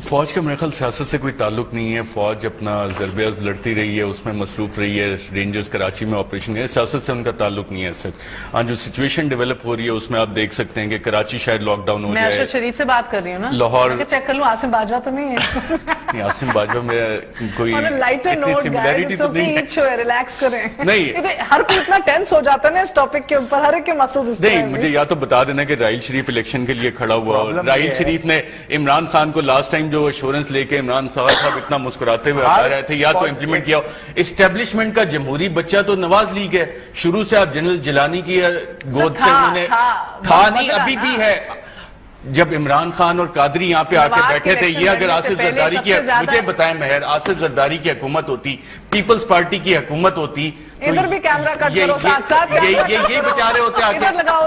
فوج کا میرے خیال سیاست سے کوئی تعلق نہیں ہے. فوج اپنا ضرب عزم لڑتی رہی ہے, اس میں مصروف رہی ہے, رینجرز کراچی میں آپریشن ہے, سیاست سے ان کا تعلق نہیں ہے. سچ ہاں جو سچویشن ڈیولپ ہو رہی ہے اس میں آپ دیکھ سکتے ہیں کہ کراچی شاید لاک ڈاؤن ہو میں جائے. ارشد شریف سے بات کر رہی ہوں نا, لاہور چیک کر لوں عاصم باجوہ تو نہیں ہے. عاصم باجوہ میں کوئی لائٹر نوٹ سملیرٹی تو نہیں ہے, ریلیکس کریں. نہیں ہر کوئی اتنا ٹینس ہو جاتا ہے نا اس ٹاپک کے اوپر, ہر ایک کے مسلز. نہیں, مجھے یا تو بتا دینا کہ راحیل شریف الیکشن کے لیے کھڑا ہوا, اور راحیل شریف نے عمران خان کو لاسٹ ٹائم جو ایشورنس لے کے عمران صاحب اتنا مسکراتے ہوئے آ رہے تھے, یا تو امپلیمنٹ کیا. اسٹیبلشمنٹ کا جمہوری بچہ تو نواز لیگ ہے, شروع سے آپ جنرل جیلانی کی گود سے انہوں نے تھا نہیں, ابھی بھی ہے. جب عمران خان اور قادری یہاں پہ آ کے بیٹھے تھے, یہ اگر آصف زرداری کی, مجھے بتائیں مہر, آصف زرداری کی حکومت ہوتی, پیپلز پارٹی کی حکومت ہوتی, ادھر بھی کیمرہ کٹ کرو, ساتھ ساتھ یہ بچارے ہوتے آ کے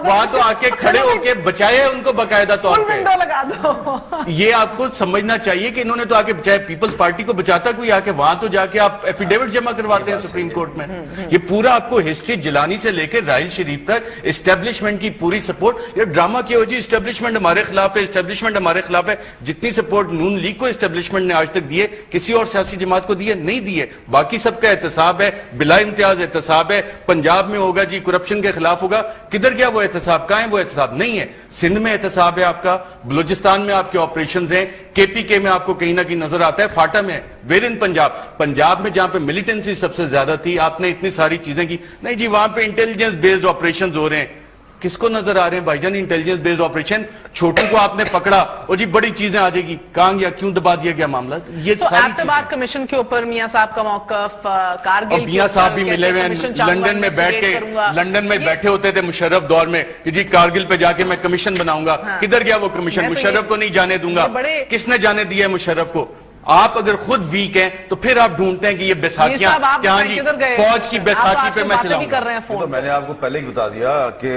وہاں تو آ کے کھڑے ہو کے بچائے ان کو باقاعدہ طور پہ. یہ آپ کو سمجھنا چاہیے کہ انہوں نے تو آ کے بچائے, پیپلز پارٹی کو بچاتا کوئی آ کے وہاں تو جا کے آپ ایفیڈیوٹ جمع کرواتے ہیں سپریم کورٹ میں. یہ پورا آپ کو ہسٹری جیلانی سے لے کے راحیل شریف تک اسٹیبلشمنٹ کی پوری سپورٹ. یہ ڈرامہ کیا ہو جی اسٹیبلشمنٹ ہمارے خلاف ہے, اسٹیبلشمنٹ ہمارے خلاف ہے. جتنی سپورٹ نون لیگ کو اسٹیبلشمنٹ نے آج تک دیے, کسی اور سیاسی جماعت کو دیے نہیں دیے. باقی سب کا احتساب ہے, بلا امتیاز احتساب ہے. پنجاب میں ہوگا جی کرپشن کے خلاف ہوگا, کدھر گیا وہ احتساب, کہاں ہے وہ احتساب؟ نہیں ہے. سندھ میں احتساب ہے آپ کا, بلوچستان میں آپ کے آپریشنز ہیں, کے پی کے میں آپ کو کہیں نہ کہیں نظر آتا ہے, فاٹا میں, ویر ان پنجاب میں جہاں پہ ملیٹنسی سب سے زیادہ تھی, آپ نے اتنی ساری چیزیں کی. نہیں جی وہاں پہ انٹیلیجنس بیسڈ آپریشنز ہو رہے ہیں. کس کو نظر آ رہے ہیں بھائی جان انٹیلیجنس بیسڈ آپریشن؟ چھوٹو کو آپ نے پکڑا اور جی بڑی چیزیں آ جائے گی, کہاں گیا, کیوں دبا دیا گیا معاملہ. یہ ساری اعتبار کمیشن کے اوپر میاں صاحب کا موقف, کارگل میاں صاحب بھی ملے ہوئے ہیں لنڈن میں بیٹھ کے, لنڈن میں بیٹھے ہوتے تھے مشرف دور میں کہ جی کارگل پہ جا کے میں کمیشن بناؤں گا. کدھر گیا وہ کمیشن؟ مشرف کو نہیں جانے دوں گا. کس نے جانے دیا ہے مشرف کو؟ آپ اگر خود ویک ہیں تو پھر آپ ڈھونڈتے ہیں کہ یہ بیساکیاں کیا جی فوج کی بیساکی پہ میں چلاؤں گا. تو میں نے آپ کو پہلے ہی بتا دیا کہ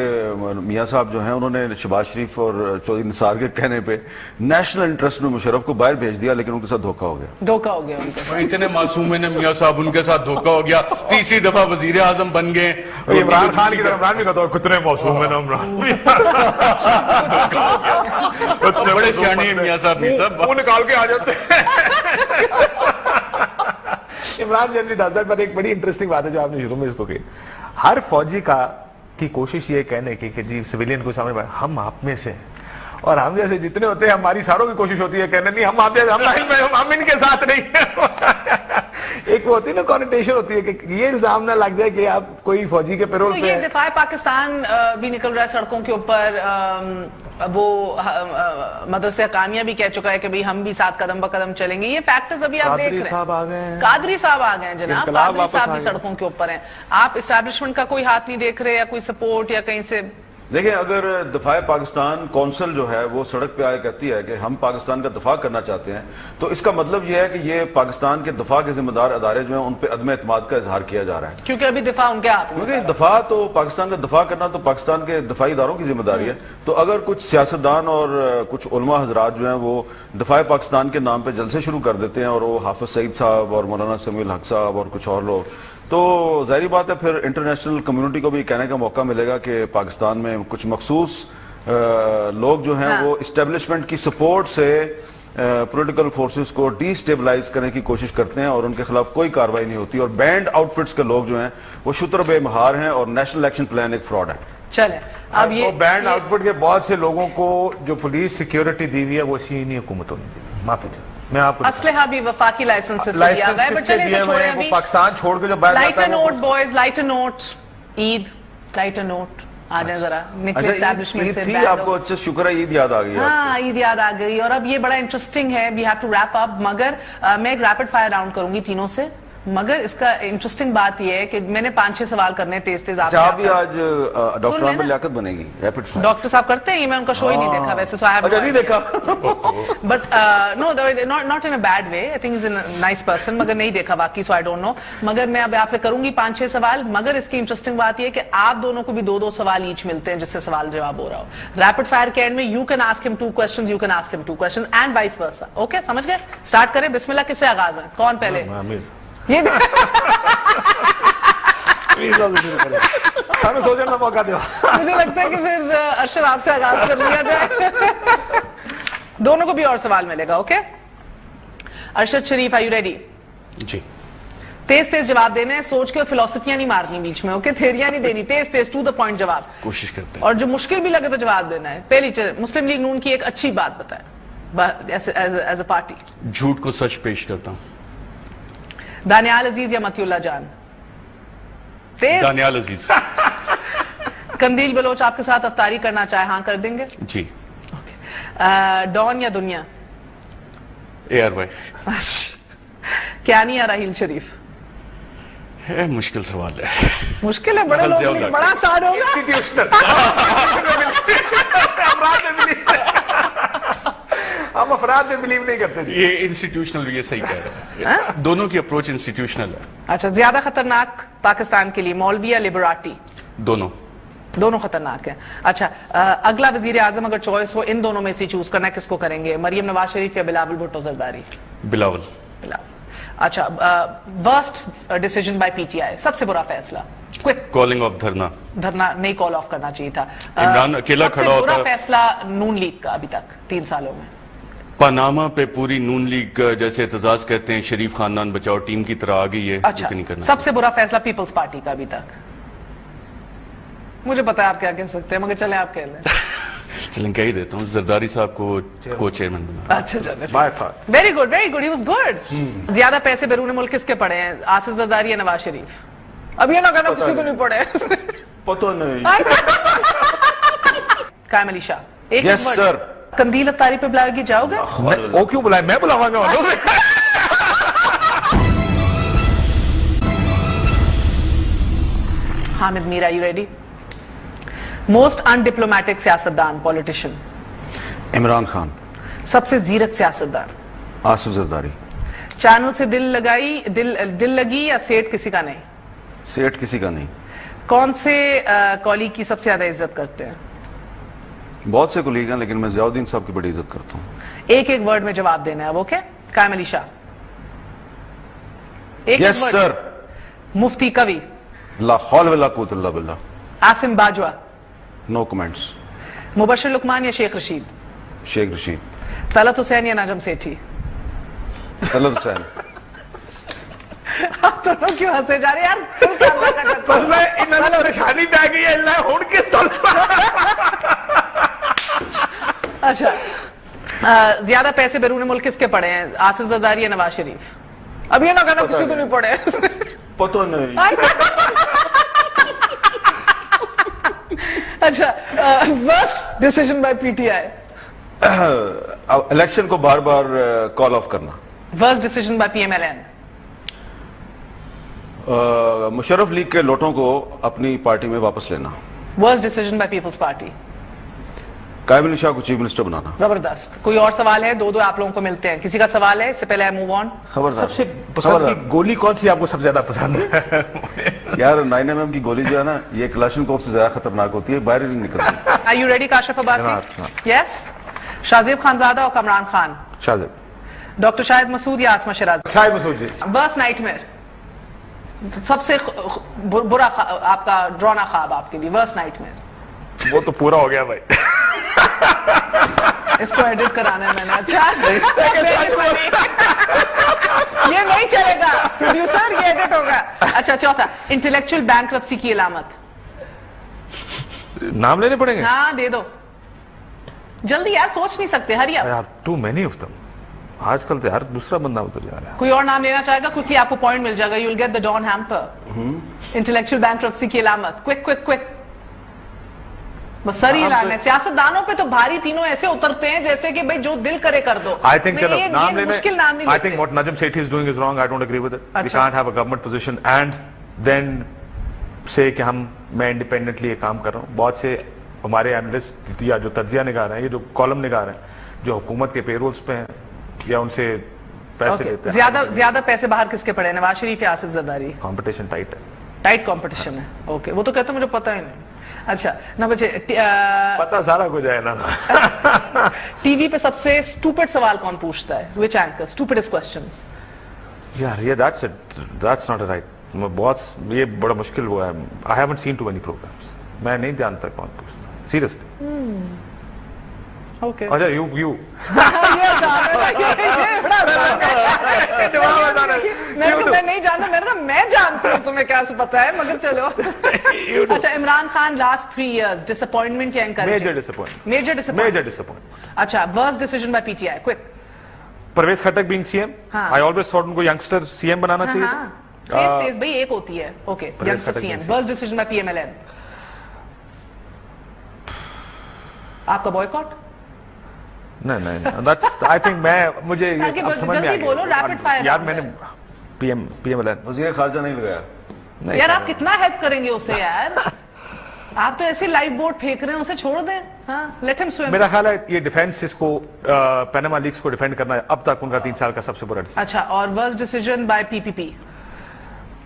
میاں صاحب جو ہیں انہوں نے شہباز شریف اور چودھری نثار کے کہنے پہ نیشنل انٹرسٹ میں مشرف کو باہر بھیج دیا, لیکن ان کے ساتھ دھوکہ ہو گیا. اتنے معصوم ہیں میاں صاحب, ان کے ساتھ دھوکہ ہو گیا, تیسری دفعہ وزیر اعظم بن گئے. عمران خان کی طرف عمران بھی کہتا ہوں کتنے معصوم ہیں نا عمران, بڑے سیانے ہیں میاں صاحب, وہ نکال کے آ جاتے ہیں. عمران جنرلی صاحب پر ایک بڑی انٹرسٹنگ بات ہے جو آپ نے شروع میں اس کو کی. ہر فوجی کی کوشش یہ کہنے کی کہ جی سویلین کو سامنے ہم آپ میں سے, اور ہم جیسے جتنے ہوتے ہیں ہماری ساروں کی کوشش ہوتی ہے کہنے نہیں ہم آپ جیسے, ہم ان کے ساتھ نہیں ہیں. ایک وہ ہوتی ہے نا کانوٹیشن ہوتی ہے کہ یہ الزام نہ لگ جائے کہ آپ کوئی فوجی کے پیرول پہ. یہ دفاع پاکستان بھی نکل رہا ہے سڑکوں کے اوپر, وہ مدرسہ حقانیہ بھی کہہ چکا ہے کہ ہم بھی ساتھ قدم بہ قدم چلیں گے. یہ فیکٹرز ابھی آپ دیکھ رہے ہیں. قادری صاحب آ گئے ہیں جناب, قادری صاحب بھی سڑکوں کے اوپر ہیں. آپ اسٹیبلشمنٹ کا کوئی ہاتھ نہیں دیکھ رہے یا کوئی سپورٹ یا کہیں سے؟ دیکھیں اگر دفاع پاکستان کونسل جو ہے وہ سڑک پہ آئے کہتی ہے کہ ہم پاکستان کا دفاع کرنا چاہتے ہیں, تو اس کا مطلب یہ ہے کہ یہ پاکستان کے دفاع کے ذمہ دار ادارے جو ہیں ان پہ عدم اعتماد کا اظہار کیا جا رہا ہے. کیونکہ ابھی دفاع ان کے ہاتھ میں, کیونکہ دفاع تو پاکستان کا دفاع کرنا تو پاکستان کے دفاعی اداروں کی ذمہ داری ہے. تو اگر کچھ سیاستدان اور کچھ علماء حضرات جو ہیں وہ دفاع پاکستان کے نام پہ جلسے شروع کر دیتے ہیں, اور وہ حافظ سعید صاحب اور مولانا سمیع الحق صاحب اور کچھ اور لوگ تو ظاہری بات ہے پھر انٹرنیشنل کمیونٹی کو بھی کہنے کا موقع ملے گا کہ پاکستان میں کچھ مخصوص لوگ جو ہیں وہ اسٹیبلشمنٹ کی سپورٹ سے پولیٹیکل فورسز کو ڈی سٹیبلائز کرنے کی کوشش کرتے ہیں اور ان کے خلاف کوئی کاروائی نہیں ہوتی, اور بینڈ آؤٹ فٹس کے لوگ جو ہیں وہ شتر بے مہار ہیں اور نیشنل ایکشن پلان ایک فراڈ ہے. چلے اب یہ بینڈ آؤٹ فٹ کے بہت سے لوگوں کو جو پولیس سیکیورٹی دی ہوئی ہے وہ چینی حکومتوں نے دی. معافی چاہیے, میں آپ کو اسلحہ بھی وفاقی لائسنس سے لیا ہوا ہے, بٹ چلے اسے چھوڑے ابھی. پاکستان چھوڑ کے جو باہر lighter note boys, lighter note, Eid lighter note آ جائیں ذرا نکلے اسٹیبلشمنٹ سے. تھی آپ کو اچھا شکر ہے عید یاد آ گئی. ہاں عید یاد آ گئی. اور اب یہ بڑا انٹرسٹنگ ہے, we have to wrap up, مگر میں ایک ریپڈ فائر راؤنڈ کروں گی تینوں سے, مگر اس کا انٹرسٹنگ بات یہ ہے کہ میں نے 5-6 سوال کرنے تیز تیز. آپ بھی آج ڈاکٹر عامر لیاقت بنے گی ریپڈ فائر. ڈاکٹر صاحب کرتے ہیں, میں ان کا شو ہی نہیں دیکھا ویسے, سو اچھا نہیں دیکھا, but no not in a bad way, I think is a nice person, مگر نہیں دیکھا باقی, سو آئی ڈونٹ نو. مگر میں اب آپ سے کروں گی 5-6 سوال, مگر اس کی انٹرسٹنگ بات یہ ہے کہ آپ دونوں کو بھی 2-2 سوال ایچ ملتے ہیں جس سے سوال جواب ہو رہا ہو. ریپڈ فائر کے اینڈ میں یو کین آسک ہم 2 questions, یو کین آسک ہم 2 questions and vice versa. Okay سمجھ گئے؟ اسٹارٹ کریں. بسم اللہ, کس سے آغاز ہے؟ کون پہلے؟ یہ سوچنے کا موقع دو. مجھے لگتا ہے کہ پھر ارشد آپ سے آغاز کر لیا جائے, دونوں کو بھی اور سوال ملے گا. Okay Arshad Sharif, are you ready? جی. تیز تیز جواب دینے ہیں, سوچ کے فلسفیاں نہیں مارنی بیچ میں, اوکے تھیریاں نہیں دینی, تیز تیز ٹو دا پوائنٹ جواب کوشش کرتے ہیں, اور جو مشکل بھی لگے تو جواب دینا ہے. پہلی مسلم لیگ نون کی ایک اچھی بات بتائیں ایز اے پارٹی. جھوٹ کو سچ پیش کرتا ہوں. دانیال عزیز یا متی اللہ جان؟ تیز. دانیال عزیز. قندیل بلوچ آپ کے ساتھ افطاری کرنا چاہے ہاں کر دیں گے؟ جی. ڈان یا دنیا؟ ARY. کیانی یا راہیل شریف؟ مشکل سوال ہے. مشکل ہے, بڑے لوگ بڑا آسان ہوگا. ہم افراد میں بلیو نہیں کرتے. یہ انسٹیٹیوشنل, یہ صحیح کہہ رہے ہیں, دونوں کی اپروچ انسٹیٹیوشنل ہے. اچھا, زیادہ خطرناک پاکستان کے لیے مولوی یا لبراٹی؟ دونوں خطرناک ہیں. اچھا, اگلا وزیر اعظم اگر چوائس ہو ان دونوں میں سے چوز کرنا ہے, کس کو کریں گے؟ مریم نواز شریف یا بلاول بھٹو زرداری؟ بلاول. اچھا, ورسٹ ڈیسیژن بائی PTI, سب سے برا فیصلہ؟ کالنگ آف دھرنا نہیں کال آف کرنا چاہیے تھا. عمران اکیلا کھڑا ہوتا. برا فیصلہ نون لیگ کا ابھی تک 3 سالوں میں؟ پاناما پہ پوری نون لیگ جیسے احتجاج کہتے ہیں, شریف خاندان بچاؤ ٹیم کی طرح آ گئی ہے. اچھا, سب سے برا فیصلہ پیپلز پارٹی کا ابھی تک؟ مجھے پتا ہے آپ کیا کہہ سکتے ہیں, مگر چلیں آپ کہہ لیں. چلیں کہہ ہی دیتا ہوں, زرداری صاحب کو چیئرمین بنا. اچھا چلیں, very good, he was good. زیادہ پیسے بیرون ملک کس کے پڑے ہیں, آصف زرداری یا نواز شریف؟ اب یہ نہ کہنا کسی کو نہیں پڑے. پتہ نہیں. قائم علی شاہ, ایک یس سر. قندیل افطاری پہ بلائے گی, جاؤ گے؟ وہ کیوں بلائے, میں بلاواں گا. Hamid Mir, are you ready? Most undiplomatic سیاستدان پولیٹیشین؟ عمران خان. سب سے زیرک سیاستدان؟ آصف زرداری. چینل سے دل لگی یا سیٹ کسی کا نہیں؟ سیٹ کسی کا نہیں. کون سے کولیگ کی سب سے زیادہ عزت کرتے ہیں؟ بہت سے کولیگ ہیں, لیکن میں ضیاء الدین صاحب کی بڑی عزت کرتا ہوں. ایک ورڈ میں جواب دینا ہے, اوکے؟ قائم علی شاہ. یس سر. مفتی کوی؟ لا حول ولا قوت الا باللہ. عاصم باجوہ؟ نو کمنٹس. مبشر لقمان یا شیخ رشید؟ شیخ رشید. طلعت حسین یا نجم سیٹھی؟ طلعت حسین. آپ دونوں کیوں ہنسے جا رہے ہیں یار؟ بس میں انہوں نے پریشانی پہ گئی ہے, اللہ ہون کس اچھا, زیادہ پیسے بیرون ملک کس کے پڑے ہیں, آصف زرداری یا نواز شریف؟ اب یہ نہ کہنا کسی کو نہیں پڑے. پتہ نہیں. اچھا, worst decision by PTI؟ Election کو بار بار کال آف کرنا. Worst decision by PMLN؟ Musharraf League کے لوٹوں کو اپنی پارٹی میں واپس لینا. Worst decision by Peoples Party? Qaim Ali شاہ کو چیف منسٹر بنانا. زبردست. کوئی اور سوال ہے؟ 2 آپ لوگوں کو ملتے ہیں. کسی کا سوال ہے اس سے پہلے موو آن؟ خبردار. سب سے پسند کی گولی کون سی آپ کو سب سے زیادہ پسند ہے؟ یار 9mm کی گولی جو ہے نا, یہ کلاشنکوف سے زیادہ خطرناک ہوتی ہے, باہر ہی نہیں نکلتی. Are you ready Kashif Abbasi? یس. شاہزیب خانزادہ اور کامران خان؟ شاہزیب. ڈاکٹر شاہد مسعود یا Asma Shirazi? Shahid Masood ji. Worst nightmare? सबसे बुरा आपका ड्रोना ख्वाब आपके लिए, वर्स्ट नाइटमेयर? वो तो पूरा हो गया भाई। इसको एडिट कराना है मैंने। अच्छा ये नहीं चलेगा प्रोड्यूसर, ये एडिट होगा। अच्छा चौथा, इंटेलेक्चुअल बैंक्रप्सी की अलामत? नाम लेने पड़ेंगे? हाँ दे दो जल्दी यार, सोच नहीं सकते, हरी आप। यार टू मैनी ऑफ देम। आजकल तो यार दूसरा बंदा उतर जा रहा है। कोई और नाम लेना चाहेगा? क्विकली आपको पॉइंट मिल जाएगा, you will get the Dawn hamper. Intellectual bankruptcy की अलामत, क्विक क्विक क्विक, बस सर ही लाना है। सियासतदानों पे तो भारी तीनों ऐसे उतरते हैं जैसे कि भाई जो दिल करे कर दो। I think चलो नाम लेने, मुश्किल नाम नहीं I think what Najm Sethi is doing is wrong. I don't agree with it. We अच्छा। can't have a government position and then say कि मैं इंडिपेंडेंटली ये काम कर रहा हूँ। बहुत से हमारे एनालिस्ट या जो तज्जिया निगार हैं, ये जो कॉलम निगार हैं, जो हुकूमत के पेरोल्स पे हैं या उनसे पैसे लेते हैं। ज्यादा पैसे बाहर किसके पड़े? नवाज शरीफ या आसिफ जरदारी? कंपटीशन टाइट है। टाइट कंपटीशन है, ओके। वो तो कहते मुझे पता ही नहीं। अच्छा ना बच्चे, पता सारा कुछ है ना। टीवी पे सबसे स्टूपिड सवाल कौन पूछता है? विच एंकर? Stupidest questions? यार ये that's not a right। बहुत ये बड़ा मुश्किल हुआ है। I haven't seen too many programs। मैं नहीं जानता कौन पूछता सीरियसली। ओके अच्छा यू ये बड़ा मैं नहीं जानता, मैंने कहा मैं जानती हूँ, तुम्हें क्या पता है, मगर चलो। अच्छा Imran Khan last 3 years disappointment या एनकरेजमेंट? Major disappointment. अच्छा worst decision by PTI, quick. Pervez Khattak being CM, I always thought उनको यंगस्टर सीएम बनाना चाहिए। तेज भाई एक होती है, okay youngster CM. Worst decision by PMLN? आपका बॉयकॉट? नहीं that's I think मुझे ये अब समझ में आ गया। बोलो रैपिड फायर। यार मैंने पीएमएलएन वज़ीर खारजा नहीं लगाया यार, आप कितना हेल्प करेंगे उसे यार? आप तो ऐसे लाइफ बोट फेंक रहे हैं, उसे छोड़ दें। हाँ, लेट हिम स्विम। मेरा ख्याल है ये डिफेंस इसको पैनामा लीक्स को डिफेंड करना है, अब तक उनका 3 साल का सबसे बड़ा डिसीजन। अच्छा और worst decision by PPP?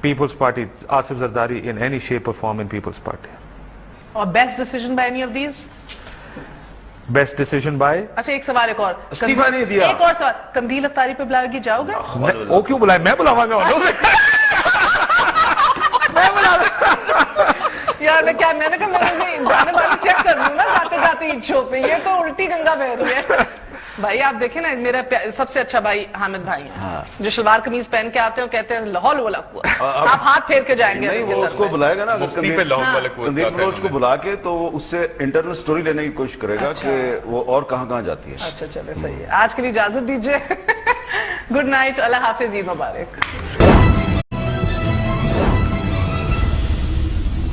Peoples Party, Asif Zardari in any shape और फॉर्म इन पीपल्स पार्टी। और best decision by any of these? Best decision by, अच्छा एक सवाल एक और, इस्तीफा नहीं दिया। एक और सवाल, कंदील अफ्तारी पे बुलाएगी, जाओगे? वो क्यों बुलाए? मैं बुलावांगा यार मैंने कहा मैं गाने वाले चेक कर लूं ना जाते जाते ईद शो पे, ये तो उल्टी गंगा बह रही है। भाई आप देखें ना, मेरा सबसे अच्छा भाई हामिद भाई हैं। हाँ। जो शलवार कमीज पहन के आते हैं, कहते हैं लाहौल वाला कुआ, आप हाथ फेर के जाएंगे। नहीं वो उसको बुलाएगा ना, मुफ्ती पे लाहौल वाला कुआ, कंदील बलोच को बुला के तो वो उससे इंटरनल स्टोरी लेने की कोशिश करेगा कि वो और कहाँ जाती है। अच्छा चले सही है, आज के लिए इजाजत दीजिए। गुड नाइट, अल्लाह हाफिज, ईद मुबारक।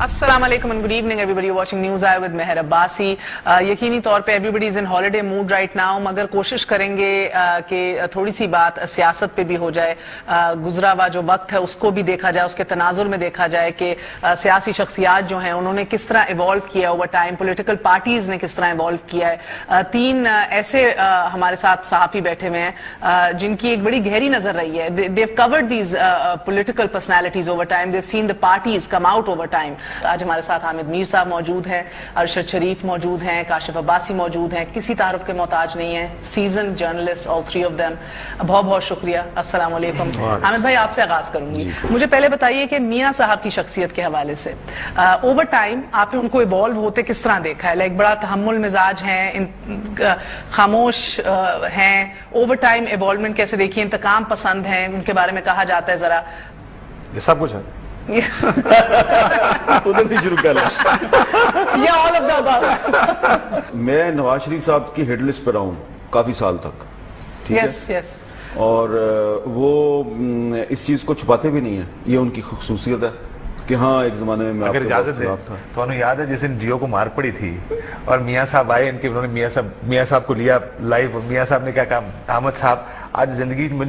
अस्सलाम वालेकुम and good evening everybody watching news eye with Mehar Abbasi. यकीनी तौर पे everybody is in holiday mood right now, मगर कोशिश करेंगे कि थोड़ी सी बात सियासत पे भी हो जाए। गुजरा हुआ जो वक्त है उसको भी देखा जाए, उसके तनाजुर में देखा जाए कि सियासी शख्सियात जो हैं उन्होंने किस तरह इवॉल्व किया ओवर टाइम, पॉलिटिकल पार्टीज ने किस तरह इवॉल्व किया है। 3 ऐसे हमारे साथ सहाफी बैठे हुए हैं जिनकी एक बड़ी गहरी नजर रही है। They've covered these political personalities over time, they've seen the parties come out over time. आज हमारे साथ हामिद मीर साहब मौजूद हैं, अरशद शरीफ मौजूद हैं, काशिफ अब्बासी मौजूद हैं, किसी तारुफ के मोहताज नहीं है, season journalist all 3 of them. बहुत बहुत शुक्रिया। अस्सलाम वालेकुम। हामिद भाई आपसे आगाज करूंगी, मुझे पहले बताइए कि मियां साहब की शख्सियत के हवाले से ओवर टाइम आपने उनको इवॉल्व होते किस तरह देखा है? लाइक बड़ा तहम्मुल मिजाज हैं, खामोश हैं, ओवर टाइम इवॉल्वमेंट कैसे देखिए? इंतकाम पसंद हैं, उनके बारे में कहा जाता है, जरा ये सब कुछ है। उधर भी शुरू कर मैं नवाज शरीफ साहब की हेड लिस्ट पर रहा हूँ काफी साल तक, ठीक है? यस। और वो इस चीज को छुपाते भी नहीं है, ये उनकी खुसूसियत है कि हाँ एक जमाने में मैं अगर इजाजत दे तो याद है जिस दिन जियो को मार पड़ी थी और मियाँ साहब आए, इनके उन्होंने मियाँ साहब को लिया लाइव, और मियाँ साहब ने क्या कहा, अहमद साहब आज जिंदगी में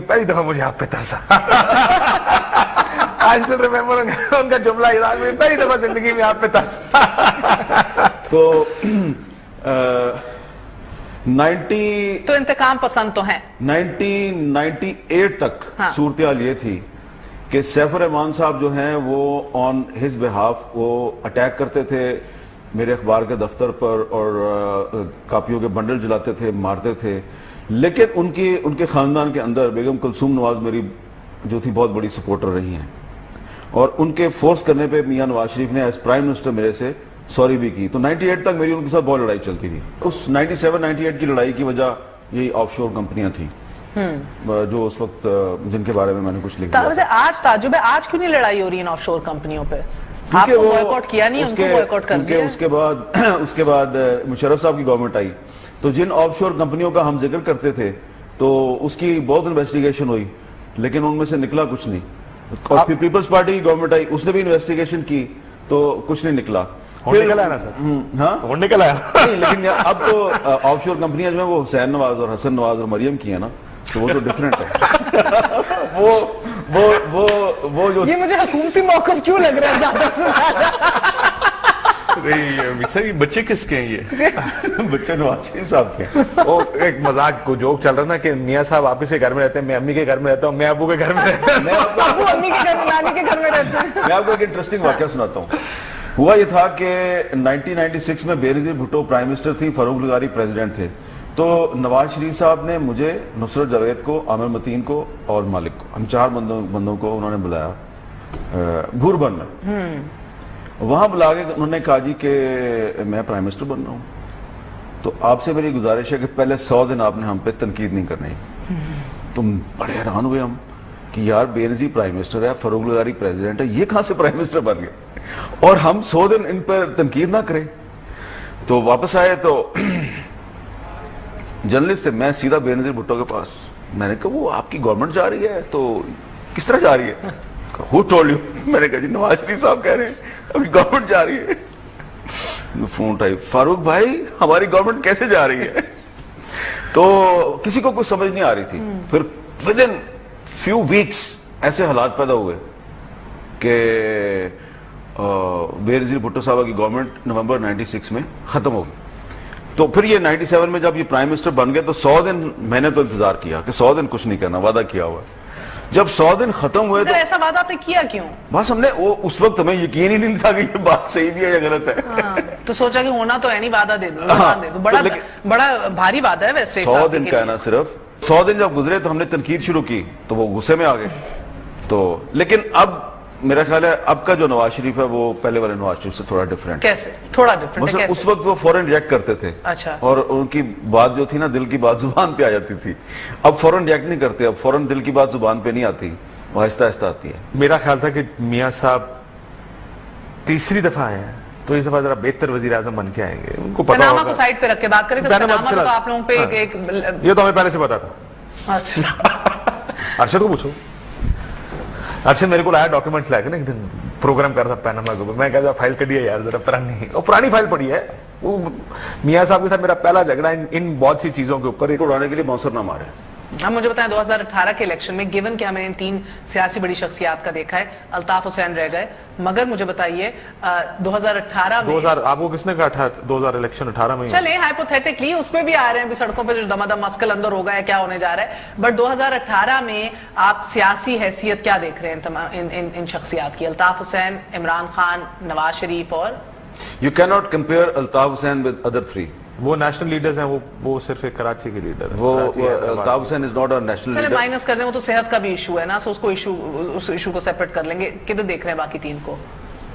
पहली दफा मुझे आप पे तरसा। आज तो रिमेम्बर उनका जुमला इराक में, पहली दफा जिंदगी में आप पे तरसा। तो 90 तो इंतकाम पसंद तो हैं। 1998 तक सूरत-ए-हाल ये थी कि सैफुर रहमान साहब जो हैं वो ऑन हिज बिहाफ वो अटैक करते थे मेरे अखबार के दफ्तर पर और कापियों के बंडल जलाते थे, मारते थे। लेकिन उनके खानदान के अंदर बेगम कुलसूम नवाज मेरी जो थी बहुत बड़ी सपोर्टर रही हैं, और उनके फोर्स करने पे मियां नवाज शरीफ ने एज प्राइम मिनिस्टर मेरे से सॉरी भी की। तो 98 तक मेरी उनके साथ बहुत लड़ाई चलती थी। उस 97-98 की लड़ाई की वजह यही ऑफशोर कंपनियां थी जो उस वक्त जिनके बारे में मैंने कुछ लिख दिया। वैसे आज ताजुब है, आज क्यों नहीं लड़ाई हो रही इन ऑफशोर कंपनियों पे? क्योंकि आपको वो बॉयकॉट किया नहीं, उनको बॉयकॉट कर दिया। उसके बाद मुशर्रफ साहब की गवर्नमेंट आई, तो जिन ऑफशोर कंपनियों का हम जिक्र करते थे तो उसकी बहुत इन्वेस्टिगेशन हुई, लेकिन उनमें से निकला कुछ नहीं। और फिर पीपल्स पार्टी की गवर्नमेंट आई, उसने भी इन्वेस्टिगेशन की तो कुछ नहीं निकला। निकल आया ना सर? हाँ, निकल आया। नहीं, लेकिन अब तो ऑफशोर कंपनियां जो है वो हुसैन नवाज और हसन नवाज और मरियम की है ना, तो वो तो डिफरेंट है। वो जो ये मुझे हुकूमती मौक़िफ़ क्यों लग रहा है ज्यादा से ज्यादा? ये बच्चे किसके हैं ये? बच्चे नवाज शरीफ साहब के। वो एक मजाक को जोक चल रहा था कि मियां साहब आप ही के घर में रहते हैं, मैं अम्मी के घर में रहता हूँ, मैं अबू के घर में रहता हूँ। अबू अम्मी के घर में, नानी के घर में रहते हैं। मैं आपको एक इंटरेस्टिंग वाकया सुनाता हूँ। हुआ ये था कि 1996 में बेनजीर भुट्टो प्राइम मिनिस्टर थी, फारूक लगारी प्रेसिडेंट थे। तो नवाज शरीफ साहब ने मुझे, नुसरत जावेद को, आमिर मतीन को और मालिक को, हम 4 बंदों को उन्होंने बुलाया घूरबन में। वहां बुला के उन्होंने कहा जी कि मैं प्राइम मिनिस्टर बन रहा हूं, तो आपसे मेरी गुजारिश है कि पहले 100 दिन आपने हम पे तनकीद नहीं करनी। तो बड़े हैरान हुए हम कि यार बेनजीर प्राइम मिनिस्टर है, फारूक लगारी प्रेसिडेंट है, ये कहां से प्राइम मिनिस्टर बन गए और हम 100 दिन इन पर तनकीद ना करें। तो वापस आए तो जर्नलिस्ट थे, मैं सीधा बेनजीर भुट्टो के पास, मैंने कहा वो आपकी गवर्नमेंट जा रही है, तो किस तरह जा रही है? Who told you? मैंने कहा जी नवाज शरीफ साहब कह रहे हैं अभी गवर्नमेंट जा रही है। फोन उठाई, फारूक भाई हमारी गवर्नमेंट कैसे जा रही है? तो किसी को कुछ समझ नहीं आ रही थी। फिर विद इन फ्यू वीक्स ऐसे हालात पैदा हुए कि बेनजीर भुट्टो साहब की गवर्नमेंट नवंबर 96 में खत्म हो गई। तो फिर ये 97 में जब ये प्राइम मिनिस्टर बन गए तो 100 दिन मैंने तो इंतजार किया कि 100 दिन कुछ नहीं करना, वादा किया हुआ। जब 100 दिन खत्म हुए तो ऐसा वादा आपने किया क्यों? बस हमने वो उस वक्त हमें यकीन ही नहीं था कि ये बात सही भी है या गलत है। हाँ, तो सोचा कि होना तो है नहीं, वादा दे दो, दे दो। बड़ा तो बड़ा भारी वादा है वैसे। 100 दिन का है ना, सिर्फ 100 दिन जब गुजरे तो हमने तनकीद शुरू की तो वो गुस्से में आ गए। तो लेकिन अब मेरा ख्याल है अब का जो नवाज शरीफ है वो पहले वाले नवाज शरीफ से थोड़ा डिफरेंट। कैसे थोड़ा डिफरेंट है? उस वक्त वो फौरन रिएक्ट करते थे। अच्छा। और उनकी बात जो थी ना, दिल की बात जुबान पे आ जाती थी। अब फौरन रिएक्ट नहीं करते, अब फौरन दिल की बात जुबान पे नहीं आती, वो आहिस्ता आहिस्ता आती है। मेरा ख्याल था कि मियां साहब तीसरी दफा आए हैं तो इस दफा जरा बेहतर वजीर आजम बन के आएंगे। उनको पता होगा को साइड पे रख के बात करें, तो आप लोगों पे एक ये तो हमें पहले से पता था। अच्छा। अर्शद को पूछो, अर्शद मेरे को लाया डॉक्यूमेंट्स लाके ना एक दिन, प्रोग्राम कर था पैनामा को, मैं कहता फाइल कटिए यार जरा पुरानी फाइल पड़ी है। वो मियां साहब के साथ मेरा पहला झगड़ा इन बहुत सी चीजों के ऊपर, उड़ाने के लिए मौसर ना मारे। अब मुझे बताएं 2018 के इलेक्शन में गिवन कि हमने इन 3 सियासी बड़ी शख्सियात का देखा है, अल्ताफ हुसैन रह गए, मगर मुझे बताइए 2018 में आपको किसने कहा था 2000 इलेक्शन 18 में? चले हाइपोथेटिकली उसमें भी आ रहे हैं, भी सड़कों पे जो दमादम मस्कल अंदर होगा या क्या होने जा रहा है, बट 2018 में आप सियासी हैसियत क्या देख रहे हैं इन शख्सियात की? अल्ताफ हुसैन, इमरान खान, नवाज शरीफ और you can not compare Altaf Hussain with other 3। वो नेशनल लीडर्स हैं, वो सिर्फ एक कराची के लीडर है। वो Altaf Hussain is not a national leader. Minus कर दें, वो तो सेहत का भी इशू है ना, सो उसको उस इशू को सेपरेट कर लेंगे। किधर देख रहे हैं बाकी 3 को?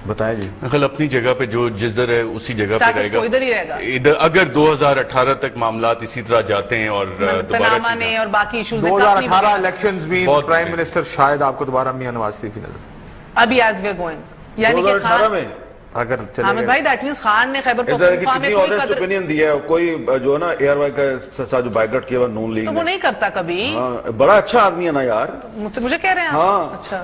बताएं जी। कल अपनी जगह पे जो जिधर है उसी जगह पे रहेगा, इधर ही रहेगा। इधर अगर 2018 तक मामलात इसी तरह जाते हैं और दोबारा ने और बाकी इश्यूज 2018 इलेक्शंस भी प्राइम मिनिस्टर शायद आपको दोबारा मियां नवाज शरीफ ही नजर अभी एज वे गोइंग, यानी कि 2018 में अगर हामिद भाई दैट मींस खान ने खैबर पख्तूनख्वा में कोई ऑनेस्ट ओपिनियन दिया है, कोई जो है ना एआरवाई का साथ जो बाइकआउट किया हुआ नून लीग, तो वो नहीं करता कभी। हाँ, बड़ा अच्छा आदमी है ना यार। मुझे कह रहे हैं हाँ। अच्छा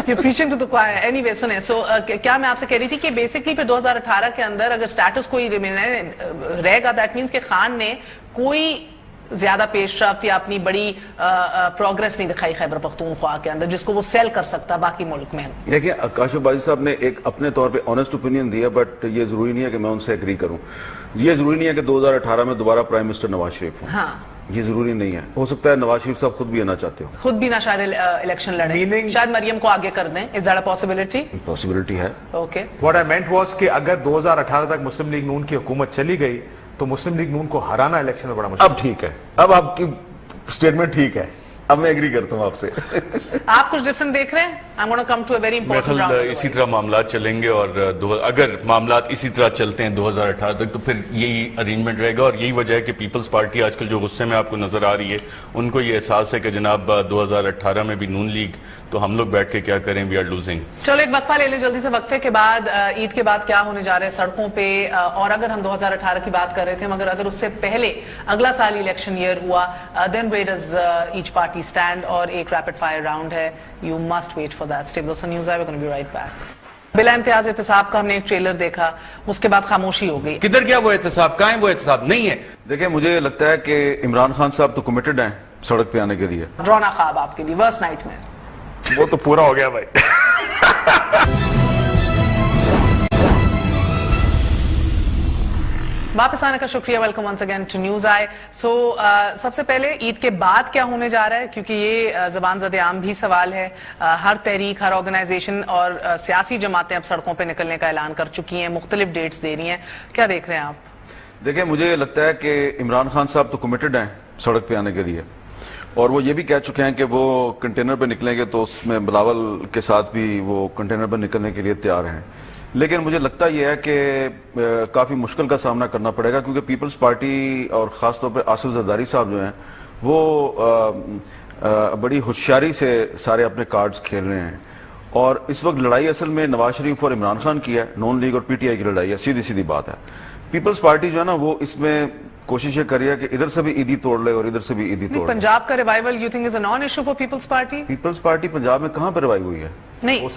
ये preaching to the choir. Anyway सुने, सो क्या मैं आपसे कह रही थी कि बेसिकली फिर 2018 के अंदर अगर स्टेटस कोई रहेगा, दैट मींस के खान ने कोई ज्यादा पेशरफ्त या अपनी बड़ी प्रोग्रेस नहीं दिखाई खैबर पख्तूनख्वा के अंदर जिसको वो सेल कर सकता बाकी मुल्क में। देखिए काशिफ बाजी साहब ने एक अपने तौर पे ऑनेस्ट ओपिनियन दिया, बट ये जरूरी नहीं है कि मैं उनसे एग्री करूं। ये जरूरी नहीं है कि 2018 में दोबारा प्राइम मिनिस्टर नवाज शरीफ हो। हाँ, ये जरूरी नहीं है। हो सकता है नवाज शरीफ साहब खुद भी आना चाहते हो, खुद भी ना शायद इलेक्शन लड़े, शायद मरियम को आगे कर दें। Is that a possibility? Possibility है। Okay, what I meant was कि अगर 2018 तक मुस्लिम लीग नून की हुकूमत चली गई तो मुस्लिम लीग नून को हराना इलेक्शन में बड़ा मुश्किल। अब ठीक है, अब आपकी स्टेटमेंट ठीक है, اب میں ایگری کرتا ہوں آپ سے. آپ کچھ ڈفرنٹ دیکھ رہے ہیں؟ I'm going to come to a very میرا important خیال round. اسی طرح معاملات چلیں گے اور اگر معاملات اسی طرح چلتے ہیں 2018 تک تو پھر یہی ارینجمنٹ رہے گا. اور یہی وجہ ہے کہ پیپلز پارٹی آج کل جو غصے میں آپ کو نظر آ رہی ہے, ان کو یہ احساس ہے کہ جناب 2018 میں بھی نون لیگ, تو ہم لوگ بیٹھ کے کیا کریں, وی آر لوزنگ. چلو ایک وقفہ لے لیں جلدی سے. وقفے کے بعد عید کے بعد کیا ہونے جا رہے ہیں سڑکوں پہ, اور اگر ہم 2018 کی بات کر رہے تھے مگر اگر اس سے پہلے اگلا سال الیکشن ایئر ہوا, then where does each party stand, اور ایک ریپڈ فائر راؤنڈ ہے. You must wait for that. Stay with us on News Eye. We're going to be right back. بلا امتیاز احتساب کا ہم نے ایک ٹریلر دیکھا, اس کے بعد خاموشی ہو گئی. کدھر گیا وہ احتساب, کہاں ہے وہ احتساب, نہیں ہے. دیکھیں مجھے لگتا ہے کہ عمران خان صاحب تو کمیٹڈ ہیں سڑک پہ آنے کے لیے. ڈرانا خواب آپ کے لیے, ورس نائٹ میں. وہ تو پورا ہو گیا بھائی. واپس آنے کا شکریہ. Welcome once again to news eye. So سب سے پہلے عید کے بعد کیا ہونے جا رہا ہے, کیونکہ یہ زبان زد عام بھی سوال ہے. ہر تحریک, ہر آرگنائزیشن اور سیاسی جماعتیں اب سڑکوں پہ نکلنے کا اعلان کر چکی ہیں, مختلف ڈیٹس دے رہی ہیں. کیا دیکھ رہے ہیں آپ؟ دیکھیں مجھے لگتا ہے کہ عمران خان صاحب تو کمیٹڈ ہیں سڑک پہ آنے کے لیے, اور وہ یہ بھی کہہ چکے ہیں کہ وہ کنٹینر پہ نکلیں گے تو اس میں بلاول کے ساتھ بھی وہ کنٹینر پہ نکلنے کے لیے تیار ہیں. لیکن مجھے لگتا یہ ہے کہ کافی مشکل کا سامنا کرنا پڑے گا, کیونکہ پیپلز پارٹی اور خاص طور پہ آصف زرداری صاحب جو ہیں وہ بڑی ہوشیاری سے سارے اپنے کارڈز کھیل رہے ہیں. اور اس وقت لڑائی اصل میں نواز شریف اور عمران خان کی ہے, نون لیگ اور پی ٹی آئی کی لڑائی ہے, سیدھی سیدھی بات ہے. پیپلز پارٹی جو ہے نا وہ اس میں کوشش یہ کر رہی ہے کہ ادھر سے بھی عیدی توڑ لے اور ادھر سے بھی عیدی توڑ لے. پنجاب کا revival you think is a non issue for Peoples Party? Peoples Party Punjab میں کہاں پہ ریوائو ہوئی ہے؟ نہیں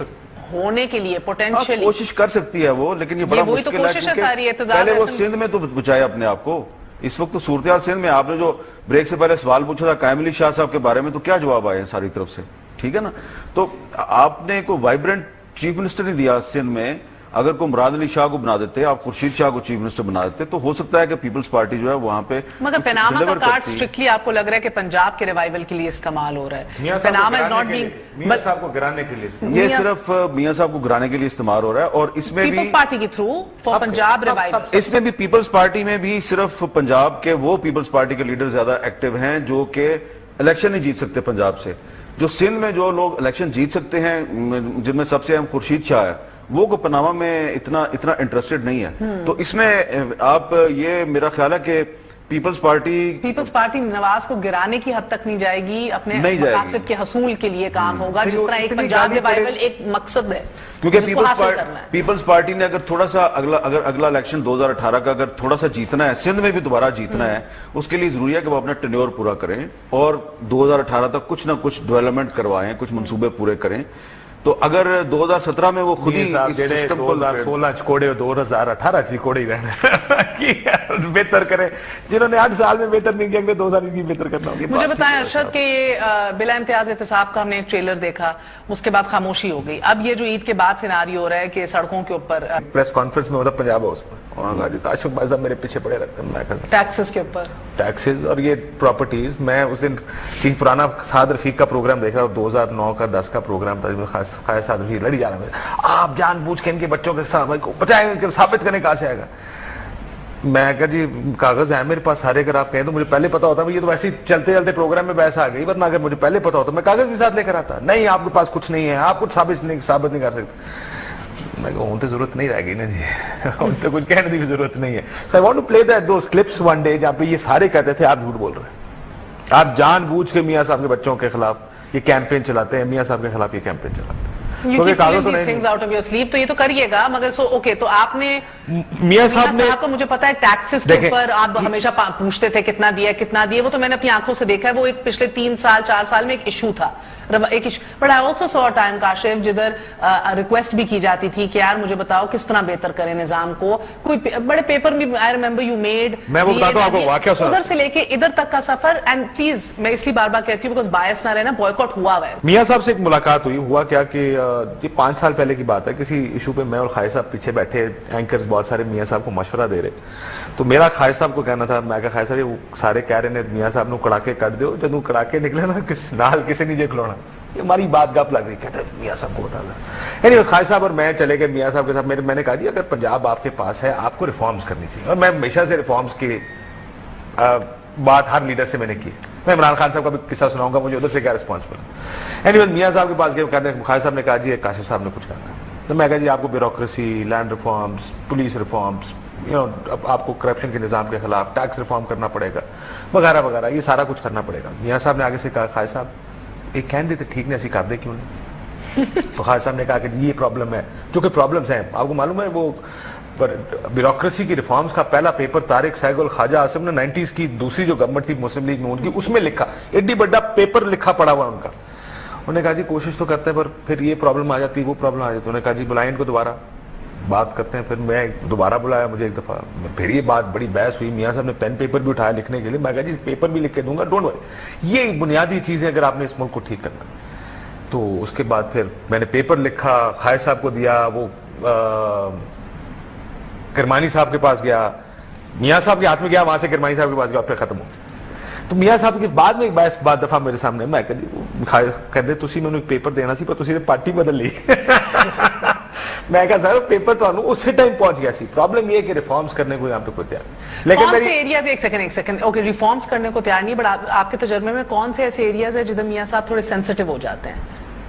ہونے کے لیے پوٹینشیلی کوشش کر سکتی ہے وہ, لیکن یہ بڑا مشکل ہے کیونکہ پہلے وہ سندھ میں تو بچائے اپنے آپ کو. اس وقت تو صورتحال سندھ میں, آپ نے جو بریک سے پہلے سوال پوچھا تھا قائم علی شاہ صاحب کے بارے میں, تو کیا جواب آئے ہیں ساری طرف سے, ٹھیک ہے نا. تو آپ نے کوئی وائبرنٹ چیف منسٹر نہیں دیا سندھ میں. اگر کوئی مراد علی شاہ کو بنا دیتے, آپ خورشید شاہ کو چیف منسٹر بنا دیتے, تو ہو سکتا ہے کہ پیپلز پارٹی جو ہے وہاں پہ مگر پیناما کا کارڈ سٹرکٹلی آپ کو لگ رہا ہے کہ پنجاب کے ریوائول کے لیے استعمال ہو رہا ہے. پیناما از ناٹ بینگ, میاں صاحب کو گرانے کے لیے, یہ صرف میاں صاحب کو گرانے کے لیے استعمال ہو رہا ہے. اور اس میں بھی پیپلز پارٹی کے تھرو فار پنجاب ریوائول, اس میں بھی پیپلز پارٹی میں بھی صرف پنجاب کے وہ پیپلز پارٹی کے لیڈر زیادہ ایکٹیو ہیں جو کہ الیکشن نہیں جیت سکتے پنجاب سے. جو سندھ میں جو لوگ الیکشن جیت سکتے ہیں, جن میں سب سے اہم خورشید شاہ ہے, وہ کو پناما میں اتنا انٹرسٹڈ نہیں ہے. تو اس میں آپ یہ میرا خیال ہے کہ پیپلز پارٹی نواز کو گرانے کی حد تک نہیں جائے گی, اپنے مقاصد کے حصول کے لیے کام ہوگا, جس طرح ایک پنجاب ریوائول ایک مقصد ہے. کیونکہ پیپلز پارٹی نے اگر تھوڑا سا اگلا الیکشن 2018 کا اگر تھوڑا سا جیتنا ہے, سندھ میں بھی دوبارہ جیتنا ہے, اس کے لیے ضروری ہے کہ وہ اپنا ٹینیور پورا کریں اور 2018 تک کچھ نہ کچھ ڈیولپمنٹ کروائیں, کچھ منصوبے پورے کریں. تو اگر 2017 میں وہ خود ہی 2016 چکوڑے 2018 چکوڑے ہی رہنے بہتر کریں, جنہوں نے 8 سال میں بہتر نہیں کیا, 2020 کی بہتر کرنا. مجھے بتائیں ارشد کہ یہ بلا امتیاز احتساب کا ہم نے ایک ٹریلر دیکھا, اس کے بعد خاموشی ہو گئی. اب یہ جو عید کے بعد سیناری ہو رہا ہے کہ سڑکوں کے اوپر پریس کانفرنس میں ہوتا پنجاب ہاؤس پر, اشوک بھائی صاحب میرے پیچھے پڑے رکھتے ہیں, ٹیکسز کے اوپر, ٹیکسز اور یہ پراپرٹیز. میں اس دن پرانا سعد رفیق کا پروگرام دیکھ رہا ہوں, 2009 کا 10 کا پروگرام تھا, خواہش سعد رفیق لڑی جا رہا ہے, آپ جان بوجھ کے ان کے بچوں کے ساتھ بچائیں گے, ثابت کرنے کہاں سے آئے گا. میں کہا جی کاغذ ہیں میرے پاس سارے, اگر آپ کہیں تو مجھے پہلے پتا ہوتا. یہ تو ویسے ہی چلتے چلتے پروگرام میں بحث آ گئی, ورنہ اگر مجھے پہلے پتا ہوتا میں کاغذ بھی ساتھ لے کر آتا. نہیں آپ کے پاس کچھ نہیں ہے, آپ کچھ ثابت نہیں کر سکتے. میں کہا ہوں تو ضرورت نہیں رہ گئی نا جی, ہوں تو کچھ کہنے کی بھی ضرورت نہیں ہے. So I want to play those clips one day جہاں پہ یہ سارے کہتے تھے آپ جھوٹ بول رہے ہیں, آپ جان بوجھ کے میاں صاحب کے بچوں کے خلاف یہ کیمپین چلاتے ہیں, میاں صاحب کے خلاف یہ کیمپین چلاتے ہیں. You keep pulling these things out of your sleeve, تو یہ تو کریے گا. مگر تو آپ نے میاں صاحب کو مجھ پتا ہے ٹیکسز کے اوپر آپ ہمیشہ پوچھتے تھے کتنا دیا, وہ تو میں نے اپنی آنکھوں سے دیکھا ہے. وہ ایک پچھلے 3-4 سال میں ایک ایشو تھا, but I also so time Kashif جدھر ریکویسٹ بھی کی جاتی تھی کہ یار مجھے بتاؤ کس طرح بہتر کریں نظام کو. کوئی بڑے پیپر بھی آئی ریمبر یو میڈ, میں وہ بتاتا ہوں آپ کو واقعہ سنا, ادھر سے لے کے ادھر تک کا سفر. اینڈ پلیز میں اس لیے بار بار کہتی ہوں بیکاز بائس نہ رہنا, بوائکاٹ ہوا ہے. میاں صاحب سے ایک ملاقات ہوئی, ہوا کیا کہ یہ 5 سال پہلے کی بات ہے, کسی ایشو پہ میں اور خواہش صاحب پیچھے بیٹھے, اینکرز بہت سارے میاں صاحب کو مشورہ دے رہے. تو میرا خواہش صاحب کو کہنا تھا, میں کہا خواہش صاحب یہ سارے کہہ رہے ہیں میاں صاحب نو کڑا کے کٹ دیو, جب کڑا کے نکلے نا کس نال کسی نہیں جے کھلونا. یہ ہماری بات گپ لگ رہی, کہتے ہیں میاں صاحب کو بتا دیں. یعنی خواہش صاحب اور میں چلے گئے میاں صاحب کے ساتھ. میں نے کہا جی اگر پنجاب آپ کے پاس ہے آپ کو ریفارمز کرنی چاہیے, اور میں ہمیشہ سے ریفارمز کی بات ہر لیڈر سے میں نے کی. मैं इमरान खान साहब का भी किस्सा सुनाऊंगा, मुझे उधर से क्या रिस्पॉन्स मिला। एनीवे मियां साहब के पास गए, कहते हैं खालिद साहब ने कहा जी काशिफ साहब ने कुछ करना है, तो मैं कहा जी आपको bureaucracy, land reforms, police reforms, आपको करप्शन के निज़ाम के खिलाफ टैक्स रिफॉर्म करना पड़ेगा वगैरह वगैरह, ये सारा कुछ करना पड़ेगा। मियां साहब ने आगे से कहा खालिद साहब एक कहन देते ठीक नहीं ऐसी कर दे क्यों नहीं। तो खालिद साहब ने कहा कि ये प्रॉब्लम है, जो कि प्रॉब्लम्स हैं आपको मालूम है, वो ब्यूरोक्रेसी की रिफॉर्म्स का पहला पेपर तारिक सहगल ख्वाजा आसिम ने 90s की दूसरी जो गवर्नमेंट थी मुस्लिम लीग नून की, उसमें लिखा, एडी बड़ा पेपर लिखा पड़ा हुआ उनका। उन्होंने कहा जी कोशिश तो करते हैं पर फिर ये प्रॉब्लम आ जाती है, वो प्रॉब्लम आ जाती है। उन्होंने कहा जी बुलाएं इनको दोबारा बात करते हैं। फिर मैं दोबारा बुलाया, मुझे एक दफा, फिर ये बात बड़ी बहस हुई, मियां साहब ने पेन पेपर भी उठाया लिखने के लिए। मैं कहा जी पेपर भी लिख के दूंगा, डोंट वरी, ये बुनियादी चीजें अगर आपने इस मुल्क को ठीक करना। तो उसके बाद फिर मैंने पेपर लिखा, खालिद साहब को दिया, वो किरमानी साहब के पास गया, मियां साहब के हाथ में गया, वहां से किरमानी साहब के पास गया, फिर खत्म हो। तो मियां साहब के बाद में एक बात दफा मेरे सामने, मैं कहते तुसी मैंने पेपर देना सी पर तुसी ने पार्टी बदल ली। मैं कहा सर पेपर तो उसी टाइम पहुंच गया सी। प्रॉब्लम ये है कि रिफॉर्म्स करने को यहाँ पे कोई तैयार नहीं। लेकिन कौन से एरियाज, एक सेकंड, ओके रिफॉर्म्स करने को तैयार नहीं, बट आपके तजर्बे में कौन से ऐसे एरियाज है जिधर मियां साहब थोड़े सेंसिटिव हो जाते हैं,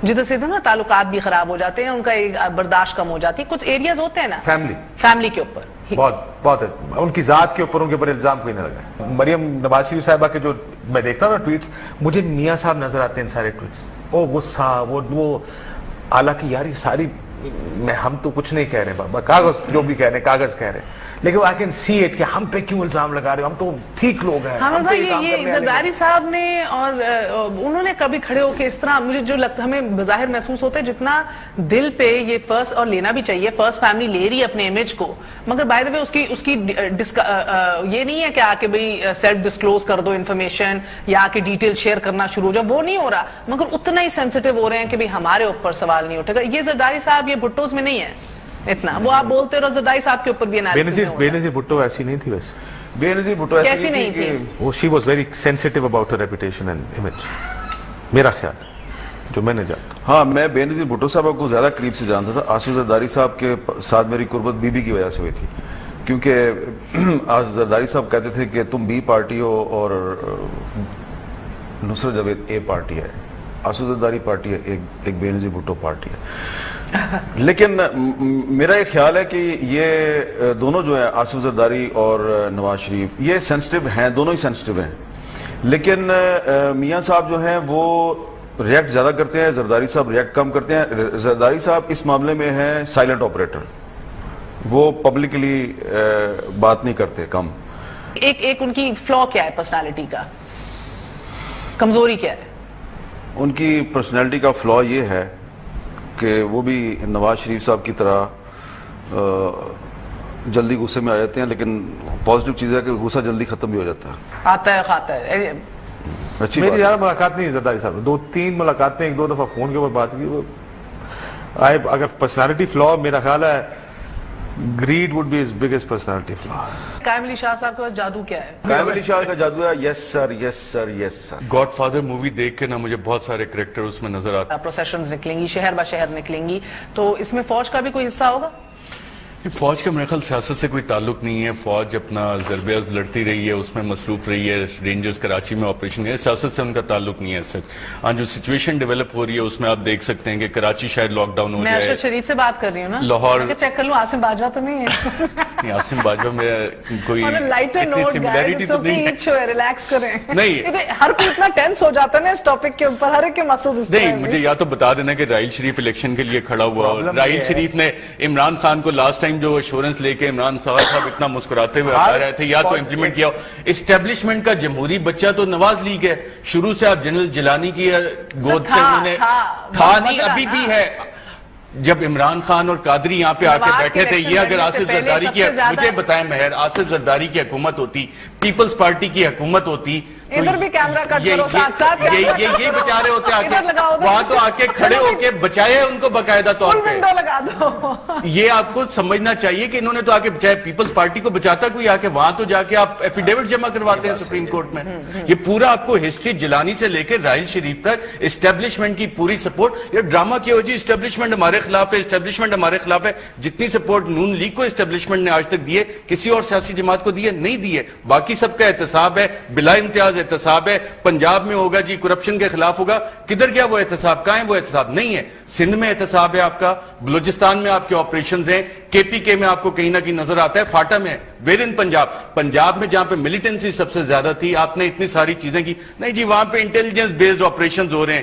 जिधर से ना ताल्लुकात भी खराब हो जाते हैं, उनका एक बर्दाश्त कम हो जाती है, कुछ एरियाज होते हैं ना फैमिली के ऊपर, बहुत है, उनकी जात के ऊपर, उनके ऊपर इल्जाम कोई ना लगा। मरियम नवाज शरीफ साहिबा के जो मैं देखता हूँ ना ट्वीट्स, मुझे मियां साहब नजर आते हैं सारे ट्वीट्स, ओ गुस्सा, वो हालांकि यार ये सारी हम तो कुछ नहीं कह रहे बाबा, कागज जो भी कह रहे कागज कह रहे, लेकिन आई कैन सी इट कि हम पे क्यों इल्जाम लगा रहे हो, हम तो ठीक लोग हैं। हाँ भाई ये जरदारी साहब ने और उन्होंने कभी खड़े होकर इस तरह, मुझे जो लगता हमें बज़ाहिर महसूस होता है जितना दिल पे ये फर्स्ट, और लेना भी चाहिए, फर्स्ट फैमिली ले रही है अपने इमेज को, मगर बाय द वे उसकी ये नहीं है कि आके भाई सेल्फ डिस्क्लोज कर दो इन्फॉर्मेशन या आके डिटेल शेयर करना शुरू हो जाओ, वो नहीं हो रहा, मगर उतना ही सेंसिटिव हो रहे हैं कि भाई हमारे ऊपर सवाल नहीं उठेगा। ये जरदारी साहब ये भुट्टोज में नहीं है इतना, वो आप बोलते रहो जरदारी साहब के ऊपर भी बेनजीर भुट्टो ऐसी नहीं थी वैसे, बेनजीर भुट्टो कैसी नहीं थी, वो she was very sensitive about her reputation and image, मेरा ख्याल जो मैंने जाना। हाँ, मैं बेनजीर भुट्टो साहब को ज्यादा करीब से जानता था। आसिफ जरदारी साहब के साथ मेरी कुर्बत बीबी की वजह से हुई थी, क्योंकि जरदारी साहब कहते थे कि तुम बी पार्टी हो और नुसरत जावेद ए पार्टी है, आसिफ जरदारी पार्टी है, एक बेनजीर भुट्टो पार्टी है। लेकिन मेरा एक ख्याल है कि ये दोनों जो है आसिफ जरदारी और नवाज शरीफ, ये सेंसिटिव हैं, दोनों ही सेंसिटिव हैं, लेकिन मियां साहब जो हैं वो रिएक्ट ज्यादा करते हैं, जरदारी साहब रिएक्ट कम करते हैं। जरदारी साहब इस मामले में हैं साइलेंट ऑपरेटर, वो पब्लिकली बात नहीं करते, कम। एक उनकी फ्लॉ क्या है, पर्सनालिटी का कमजोरी क्या है? उनकी पर्सनालिटी का फ्लॉ ये है कि वो भी नवाज शरीफ साहब की तरह जल्दी गुस्से में आ जाते हैं, लेकिन पॉजिटिव चीज है कि गुस्सा जल्दी खत्म भी हो जाता है, आता है खाता है। अच्छी मेरी ज्यादा मुलाकात नहीं है जरदारी साहब, 2-3 मुलाकातें, 1-2 दफा फोन के ऊपर बात की। वो अगर पर्सनालिटी फ्लॉ, मेरा ख्याल है greed would be his biggest personality flaw. Qaim Ali Shah साहब का जादू क्या है? कायम अली शाह का जादू है yes sir, yes sir, yes sir. Godfather movie देख के ना मुझे बहुत सारे कैरेक्टर उसमें नजर आते हैं। प्रोसेशंस निकलेंगी, शहर ब शहर निकलेंगी, तो इसमें फौज का भी कोई हिस्सा होगा? फौज का मेरे ख्याल सियासत से कोई ताल्लुक नहीं है, फौज अपना ज़रबे लड़ती रही है, उसमें मसरूफ रही है, रेंजर्स कराची में ऑपरेशन है, सियासत से उनका ताल्लुक नहीं है सच। हाँ, जो सिचुएशन डेवलप हो रही है उसमें आप देख सकते हैं कि कराची शायद लॉकडाउन हो जाए। मैं अरशद शरीफ से बात कर रही हूँ ना, लाहौर चेक कर लूं, आसिम बाजवा तो नहीं है? आसिम बाजवा में कोई इतनी सिमिलैरिटी तो नहीं है, रिलैक्स करें। नहीं, हर कोई इतना टेंस हो जाता है ना इस टॉपिक के ऊपर, हर एक के मसल्स। नहीं, मुझे या तो बता देना कि राहिल शरीफ इलेक्शन के लिए खड़ा हुआ, और राहिल शरीफ ने इमरान खान को लास्ट टाइम जो एश्योरेंस लेके इमरान साहब इतना मुस्कुराते हुए आ रहे थे, या तो इंप्लीमेंट किया। एस्टेब्लिशमेंट का जमहूरी बच्चा तो नवाज लीग है, शुरू से आप जनरल जिलानी की गोद से उन्होंने था नहीं, अभी भी है। जब इमरान खान और कादरी यहाँ पे आके बैठे थे, ये अगर आसिफ जरदारी की, मुझे बताएं मेहर, आसिफ जरदारी की हुकूमत होती, पीपल्स पार्टी की हुकूमत होती, इधर भी कैमरा कट करो, साथ ये बेचारे होते आके वहां तो आके खड़े होके बचाए उनको बकायदा तौर पे, लगा दो। ये आपको समझना चाहिए कि इन्होंने तो आके बचाया, पीपल्स पार्टी को बचाता कोई आके, वहां तो जाके आप एफिडेविट जमा करवाते हैं सुप्रीम कोर्ट में। ये पूरा आपको हिस्ट्री जिलानी से लेकर राहिल शरीफ तक एस्टेब्लिशमेंट की पूरी सपोर्ट, ये ड्रामा की वजह एस्टेब्लिशमेंट हमारे खिलाफ है, एस्टेब्लिशमेंट हमारे खिलाफ है। जितनी सपोर्ट नून लीग को एस्टेब्लिशमेंट ने आज तक दी है, किसी और सियासी जमात को दी है नहीं दी है। बाकी سب کا احتساب ہے, بلا امتیاز احتساب ہے. پنجاب میں ہوگا جی کرپشن کے خلاف ہوگا, کدھر گیا وہ احتساب؟ کہاں ہے وہ احتساب؟ نہیں ہے. سندھ میں احتساب ہے آپ کا, بلوچستان میں آپ کے آپریشنز ہیں, کے پی کے میں آپ کو کہیں نہ کہیں نظر آتا ہے, فاٹا میں, ویر ان پنجاب میں جہاں پہ ملیٹنسی سب سے زیادہ تھی, آپ نے اتنی ساری چیزیں کی. نہیں جی وہاں پہ انٹیلیجنس بیسڈ آپریشنز ہو رہے ہیں.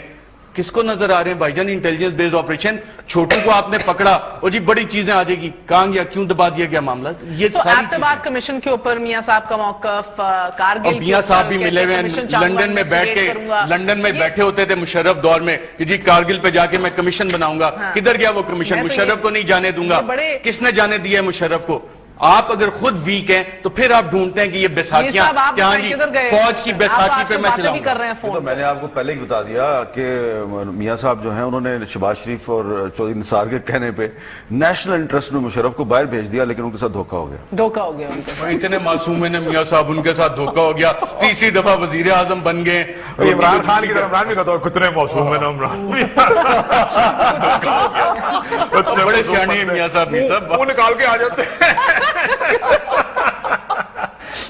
کس کو نظر آ رہے ہیں بھائی جان انٹیلیجنس بیسڈ آپریشن؟ چھوٹو کو آپ نے پکڑا اور جی بڑی چیزیں آ جائے گی, کہاں گیا, کیوں دبا دیا گیا معاملہ؟ یہ تو ساری اعتماد کمیشن کے اوپر میاں صاحب کا موقف, کارگل میاں صاحب بھی ملے ہوئے لنڈن میں بیٹھ کے, لنڈن میں بیٹھے ہوتے تھے مشرف دور میں کہ جی کارگل پہ جا کے میں کمیشن بناؤں گا. کدھر گیا وہ کمیشن؟ مشرف کو نہیں جانے دوں گا. کس نے جانے دیا ہے مشرف کو؟ آپ اگر خود ویک ہیں تو پھر آپ ڈھونڈتے ہیں کہ یہ بیساکیاں کہاں جی فوج کی بیساکی پہ میں چلاؤں گا. تو میں نے آپ کو پہلے ہی بتا دیا کہ میاں صاحب جو ہیں انہوں نے شہباز شریف اور چودھری نثار کے کہنے پہ نیشنل انٹرسٹ میں مشرف کو باہر بھیج دیا, لیکن ان کے ساتھ دھوکہ ہو گیا. دھوکہ ہو گیا اتنے معصوم ہیں میاں صاحب, ان کے ساتھ دھوکہ ہو گیا. تیسری دفعہ وزیر اعظم بن گئے. عمران خان کی طرف عمران بھی کہتا ہے کتنے معصوم ہیں عمران, بڑے سیانے ہیں میاں صاحب, وہ نکال کے آ جاتے ہیں.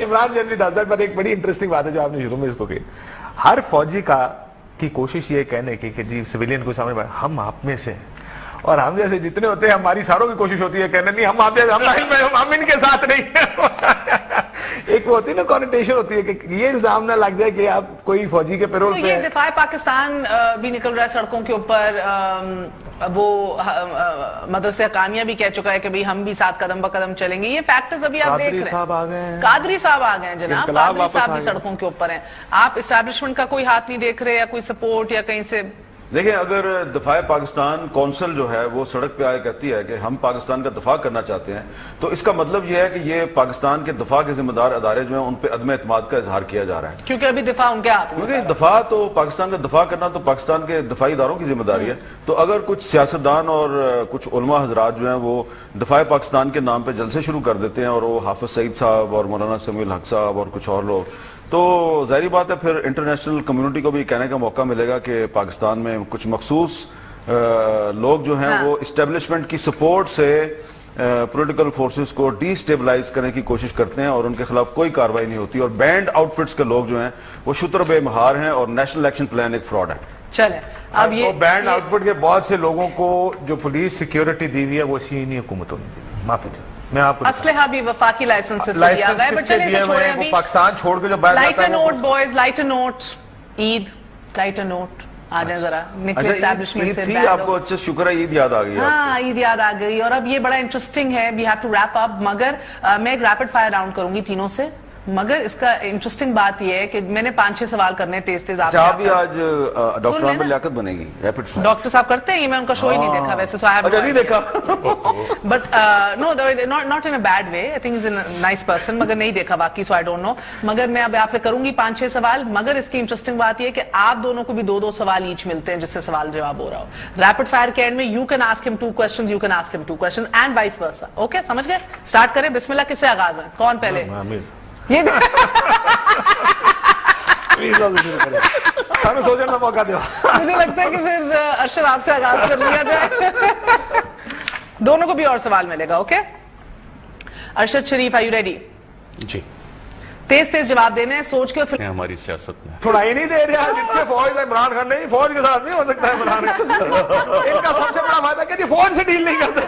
عمران جنرلی ڈاکٹر پر ایک بڑی انٹرسٹنگ بات ہے جو آپ نے شروع میں اس کو کی. ہر فوجی کی کوشش یہ کہنے کی کہ جی سویلین کو سامنے ہم آپ میں سے, اور ہم جیسے جتنے ہوتے ہیں ہماری ساروں کی کوشش ہوتی ہے کہنے نہیں ہم آپ جیسے ہم ان کے ساتھ نہیں ہیں. ایک وہ ہوتی ہے نا کونوٹیشن ہوتی ہے کہ یہ الزام نہ لگ جائے کہ آپ کوئی فوجی کے پیرول پہ. یہ دفاع پاکستان بھی نکل رہا ہے سڑکوں کے اوپر, وہ مدرسہ حقانیہ بھی کہہ چکا ہے کہ بھئی ہم بھی ساتھ قدم بقدم چلیں گے. یہ فیکٹرز ابھی آپ دیکھ رہے ہیں. صاحب آ گئے ہیں, قادری صاحب آ گئے ہیں جناب, قادری صاحب بھی سڑکوں کے اوپر ہیں. آپ اسٹیبلشمنٹ کا کوئی ہاتھ نہیں دیکھ رہے یا کوئی سپورٹ یا کہیں سے؟ دیکھیں اگر دفاع پاکستان کونسل جو ہے وہ سڑک پہ آئے کہتی ہے کہ ہم پاکستان کا دفاع کرنا چاہتے ہیں, تو اس کا مطلب یہ ہے کہ یہ پاکستان کے دفاع کے ذمہ دار ادارے جو ہیں ان پہ عدم اعتماد کا اظہار کیا جا رہا ہے. کیونکہ ابھی دفاع ان کے ہاتھ میں, کیونکہ دفاع تو پاکستان کا دفاع کرنا تو پاکستان کے دفاعی اداروں کی ذمہ داری ہے. تو اگر کچھ سیاستدان اور کچھ علماء حضرات جو ہیں وہ دفاع پاکستان کے نام پہ جلسے شروع کر دیتے ہیں, اور وہ حافظ سعید صاحب اور مولانا سمیع الحق صاحب اور کچھ اور لوگ, تو ظاہری بات ہے پھر انٹرنیشنل کمیونٹی کو بھی کہنے کا موقع ملے گا کہ پاکستان میں کچھ مخصوص لوگ جو ہیں وہ اسٹیبلشمنٹ کی سپورٹ سے پولیٹیکل فورسز کو ڈی سٹیبلائز کرنے کی کوشش کرتے ہیں اور ان کے خلاف کوئی کاروائی نہیں ہوتی. اور بینڈ آؤٹ فٹس کے لوگ جو ہیں وہ شتر بے مہار ہیں اور نیشنل ایکشن پلان ایک فراڈ ہے. چلیں اب یہ بینڈ آؤٹ فٹ کے بہت سے لوگوں کو جو پولیس سیکیورٹی دی ہوئی ہے وہ چینی حکومتوں نے دی. معافی چاہیے, میں آپ کو اسلحہ بھی وفاقی لائسنس سے لیا گیا ہے, بٹ چلیں اسے چھوڑیں ابھی. پاکستان چھوڑ کے جو باہر lighter note boys, lighter note, Eid lighter note آ جائیں ذرا نکلے اسٹیبلشمنٹ سے. تھی آپ کو اچھا شکر ہے عید یاد آ گئی. ہاں عید یاد آ گئی. اور اب یہ بڑا انٹرسٹنگ ہے, we have to wrap up, مگر میں ایک ریپڈ فائر راؤنڈ کروں گی تینوں سے. مگر اس کا انٹرسٹنگ بات یہ ہے کہ میں نے 5-6 سوال کرنے تیز تیز. آپ بھی آج ڈاکٹر عامر لیاقت بنے گی ریپڈ فائر. ڈاکٹر صاحب کرتے ہیں یہ, میں ان کا شو ہی نہیں دیکھا ویسے. نہیں دیکھا but no not in a bad way, I think is a nice person, مگر نہیں دیکھا باقی, سو آئی ڈونٹ نو. مگر میں اب آپ سے کروں گی 5-6 سوال, مگر اس کی انٹرسٹنگ بات یہ ہے کہ آپ دونوں کو بھی 2-2 سوال ایچ ملتے ہیں جس سے سوال جواب ہو رہا ہو. ریپڈ فائر کے اینڈ میں یو کین آسک ہم 2 questions, یو کین آسک ہم 2 questions and vice versa. Okay سمجھ گئے؟ اسٹارٹ کریں. بسم اللہ. کس سے آغاز ہے؟ کون پہلے؟ یہ سوچنے کا موقع دو. مجھے لگتا ہے کہ پھر ارشد آپ سے آغاز کر لیا جائے, دونوں کو بھی اور سوال ملے گا. Okay Arshad Sharif, are you ready? جی. تیز تیز جواب دینے ہیں, سوچ کے پھر. ہماری سیاست میں تھوڑا ہی نہیں دے رہا جس سے فوج ہے عمران خان. نہیں, فوج کے ساتھ نہیں ہو سکتا ہے عمران خان. ان کا سب سے بڑا فائدہ کہ جی فوج سے ڈیل نہیں کرتے.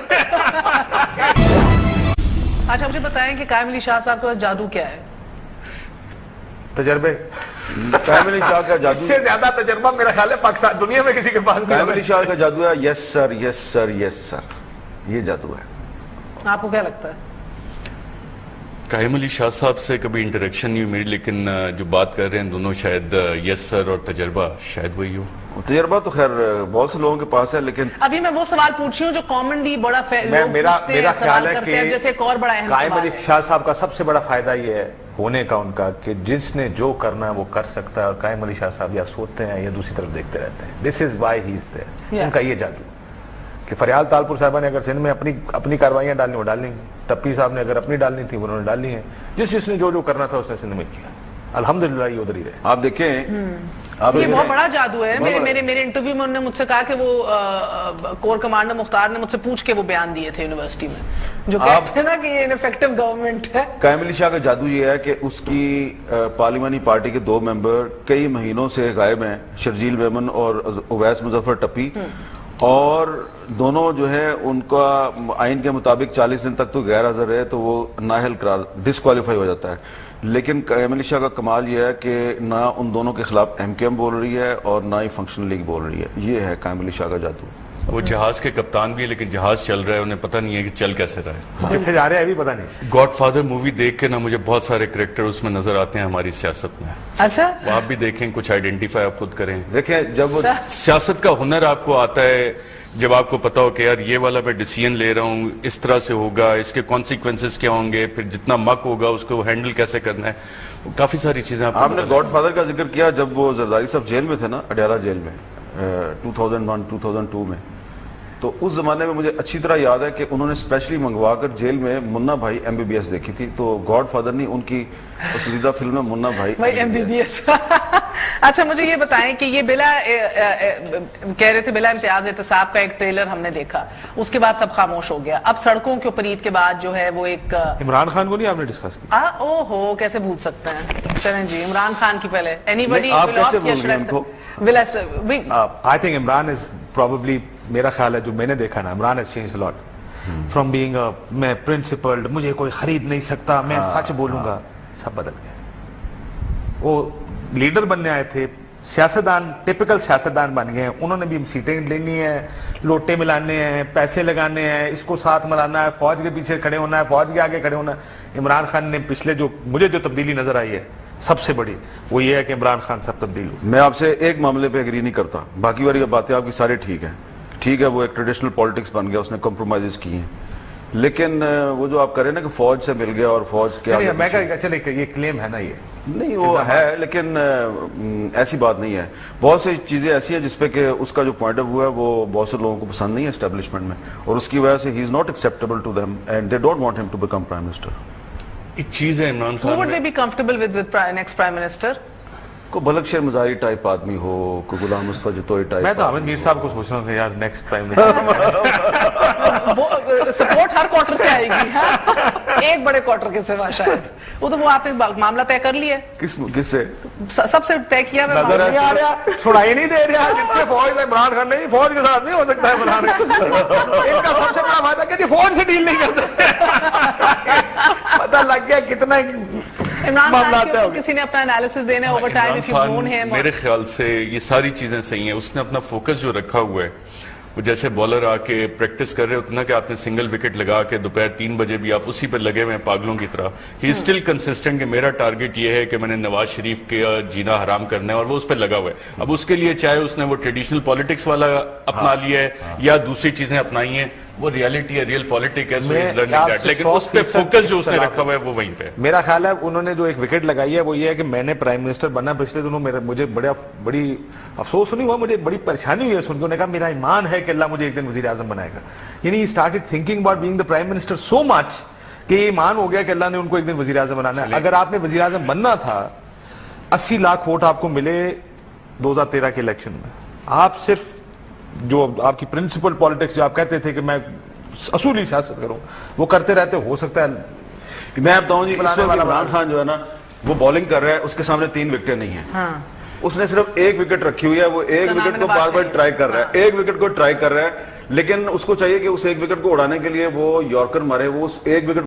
اچھا مجھے بتائیں کہ قائم علی شاہ صاحب کے پاس جادو کیا ہے؟ تجربے. قائم علی شاہ کا جادو, اس سے زیادہ تجربہ میرا خیال ہے پاکستان دنیا میں کسی کے پاس نہیں. قائم علی شاہ کا جادو ہے یس سر یس سر یس سر, یہ جادو ہے. آپ کو کیا لگتا ہے؟ قائم علی شاہ صاحب سے کبھی انٹریکشن نہیں میری, لیکن جو بات کر رہے ہیں دونوں شاید یس سر اور تجربہ شاید وہی ہو. تجربہ تو خیر بہت سے لوگوں کے پاس ہے, لیکن ابھی میں وہ سوال پوچھ رہی ہوں جو کامنلی بڑا میرا خیال ہے کہ جیسے ایک اور بڑا اہم قائم سوال علی ہے. شاہ صاحب کا سب سے بڑا فائدہ یہ ہے ہونے کا ان کا کہ جس نے جو کرنا ہے وہ کر سکتا ہے, اور قائم علی شاہ صاحب یا سوتے ہیں یا دوسری طرف دیکھتے رہتے ہیں. دس is why he is there. ان کا یہ جادو کہ فریال تالپور صاحبہ نے اگر سندھ میں اپنی کاروائیاں ڈالنی وہ ڈالنی, ٹپی صاحب نے اگر اپنی ڈالنی تھی انہوں نے ڈالنی ہے. جس نے جو کرنا تھا اس نے سندھ میں کیا. अल्हम्दुलिल्लाह ये उधर ही रहे। आप देखें आप ये देखें- बहुत बड़ा जादू है। बहुत बड़ा। मेरे इंटरव्यू में उन्होंने मुझसे कहा कि वो कोर कमांडर मुख्तार ने मुझसे पूछ के वो बयान दिए थे यूनिवर्सिटी में, जो कहते हैं ना कि ये इनफेक्टिव गवर्नमेंट है। कायम अली शाह का जादू ये है कि उसकी पार्लिमानी पार्टी के 2 मेंबर कई महीनों से गायब हैं, शर्जील मेमन और उवैस मुजफ्फर टप्पी, और दोनों जो है उनका आइन के मुताबिक 40 दिन तक तो गैर हाजिर रहे तो वो नाअहल करार डिस्क्वालीफाई हो जाता है। लेकिन कायम अली शाह का कमाल ये है कि ना उन दोनों के खिलाफ एमकेएम बोल रही है और ना ही फंक्शनल लीग बोल रही है। ये है कायम अली शाह का जादू। वो जहाज के कप्तान भी है, लेकिन जहाज चल रहा है, उन्हें पता नहीं है कि चल कैसे रहा है। कितने जा रहे हैं अभी पता नहीं। गॉडफादर मूवी देख के ना मुझे बहुत सारे कैरेक्टर उसमें नजर आते हैं हमारी सियासत में। अच्छा, वो आप भी देखें, कुछ आइडेंटिफाई आप खुद करें। देखें जब वो सियासत का हुनर आपको आता है जब आपको पता हो कि यार ये वाला मैं डिसीजन ले रहा हूँ, इस तरह से होगा, इसके कॉन्सिक्वेंसेस क्या होंगे, फिर जितना मक होगा उसको हैंडल कैसे करना है, काफी सारी चीजें आपने गॉडफादर का जिक्र किया जब वो जरदारी साहब जेल में थे ना, अडयाला जेल में 2001-2002 में, तो उस जमाने में मुझे अच्छी तरह याद है कि उन्होंने स्पेशली मंगवा कर जेल में मुन्ना भाई MBBS देखी थी। तो गॉडफादर नहीं, उनकी पसंदीदा फिल्म है मुन्ना भाई MBBS। अच्छा, मुझे ये बताएं कि ये बिला कह रहे थे बिला इम्तियाज एहतसाब का एक ट्रेलर हमने देखा, उसके बाद सब खामोश हो गया। अब सड़कों के ऊपर ईद के बाद जो है वो एक इमरान खान को नहीं आपने डिस्कस किया? ओहो, कैसे भूल सकते हैं। चलें जी, इमरान खान की पहले एनीबॉडी आप कैसे भूल गए उनको? I think Imran is probably, मेरा ख्याल है जो मैंने देखा ना, Imran has changed a lot from being मैं प्रिंसिपल्ड, मुझे कोई खरीद नहीं सकता, मैं सच बोलूंगा, सब बदल गया। वो लीडर बनने आए थे, सियासतदान, टिपिकल सियासतदान बन गए हैं। उन्होंने भी सीटें लेनी है, लोटे मिलाने हैं, पैसे लगाने हैं, इसको साथ मिलाना है, फौज के पीछे खड़े होना है, फौज के आगे खड़े होना है। इमरान खान ने पिछले मुझे जो तब्दीली नजर आई है सबसे बड़ी, वो ये है कि इमरान खान सब तब्दील हो। मैं आपसे एक मामले पे एग्री नहीं करता, बाकी वाली बातें आपकी सारी ठीक है, ठीक है, वो एक ट्रेडिशनल पॉलिटिक्स बन गया, उसने कॉम्प्रोमाइजेस किए हैं, लेकिन वो जो आप करें ना कि फौज से मिल गया और फौज के आगे मैं कह चले ये क्लेम है ना, ये नहीं वो है, लेकिन ऐसी बात नहीं है। बहुत सी चीजें ऐसी हैं जिसपे कि उसका जो पॉइंट ऑफ व्यू है वो बहुत से लोगों को पसंद नहीं है एस्टेब्लिशमेंट में, और उसकी वजह से ही is not acceptable to them and they don't want him to become prime minister. एक चीज है Imran Who would Khan they be comfortable with next prime minister? को भलक शेर मजारी टाइप आदमी हो, को गुलाम मुस्तफा जतोई टाइप। मैं तो अहमद मीर साहब को सोच रहा हूँ कि यार नेक्स्ट प्राइम मिनिस्टर सपोर्ट हर क्वार्टर से आएगी, हाँ? एक बड़े क्वार्टर के सिवा शायद। वो तो वो आपने मामला तय कर लिया है, किससे सबसे तय किया है नजर नहीं आ रहा, छुड़ाई नहीं दे रहा। जितने फौज है इमरान खान नहीं, फौज के साथ नहीं हो सकता है इमरान खान। इनका सबसे बड़ा फायदा कि फौज से डील नहीं करते। पता लग गया कितना इमरान खान के ऊपर किसी ने अपना एनालिसिस देने over time, if you known him. मेरे ख्याल से ये सारी चीजें सही हैं। उसने अपना फोकस जो रखा हुआ है, वो जैसे बॉलर आके प्रैक्टिस कर रहे होते ना कि आपने सिंगल विकेट लगा के दोपहर 3 बजे भी आप उसी पे लगे हुए हैं पागलों की तरह। ही स्टिल कंसिस्टेंट कि मेरा टारगेट ये है कि मैंने नवाज शरीफ के जीना हराम करना है, और वो उस पर लगा हुआ है। अब उसके लिए चाहे उसने वो ट्रेडिशनल पॉलिटिक्स वाला अपना लिया है या दूसरी चीजें अपनाई हैं, वो रियलिटी है, रियल पॉलिटिक है, सो इज लर्निंग दैट, लेकिन उस पे फोकस जो उसने रखा हुआ है वो वहीं पे। मेरा ख्याल है उन्होंने जो एक विकेट लगाई है वो ये है कि मैंने प्राइम मिनिस्टर बनना पिछले दिनों, मुझे बड़ी अफसोस नहीं हुआ, मुझे बड़ी परेशानी हुई है सुन के। उन्होंने कहा मेरा ईमान है कि अल्लाह मुझे एक दिन वजीर आजम बनाएगा। यानी started thinking about being the prime minister so much कि ये ईमान हो गया कि अल्लाह ने उनको एक दिन वजीर आजम बनाना है। अगर आपने वजीर आजम बनना था, 80 लाख वोट आपको मिले 2013 के इलेक्शन में, आप सिर्फ जो आपकी प्रिंसिपल पॉलिटिक्स जो आप कहते थे कि मैं असूली सियासत करूं, वो करते रहते, हो सकता है। मैं बताऊं जी, इस वक्त इमरान खान जो है ना वो बॉलिंग कर रहा है, उसके सामने 3 विकेटें नहीं है। हाँ। उसने सिर्फ 1 विकेट रखी हुई है, वो 1 विकेट को बार बार ट्राई कर रहा है, 1 विकेट को ट्राई कर रहा है, लेकिन उसको चाहिए कि उस 1 विकेट को उड़ाने के लिए वो यॉर्कर मारे, वो उस 1 विकेट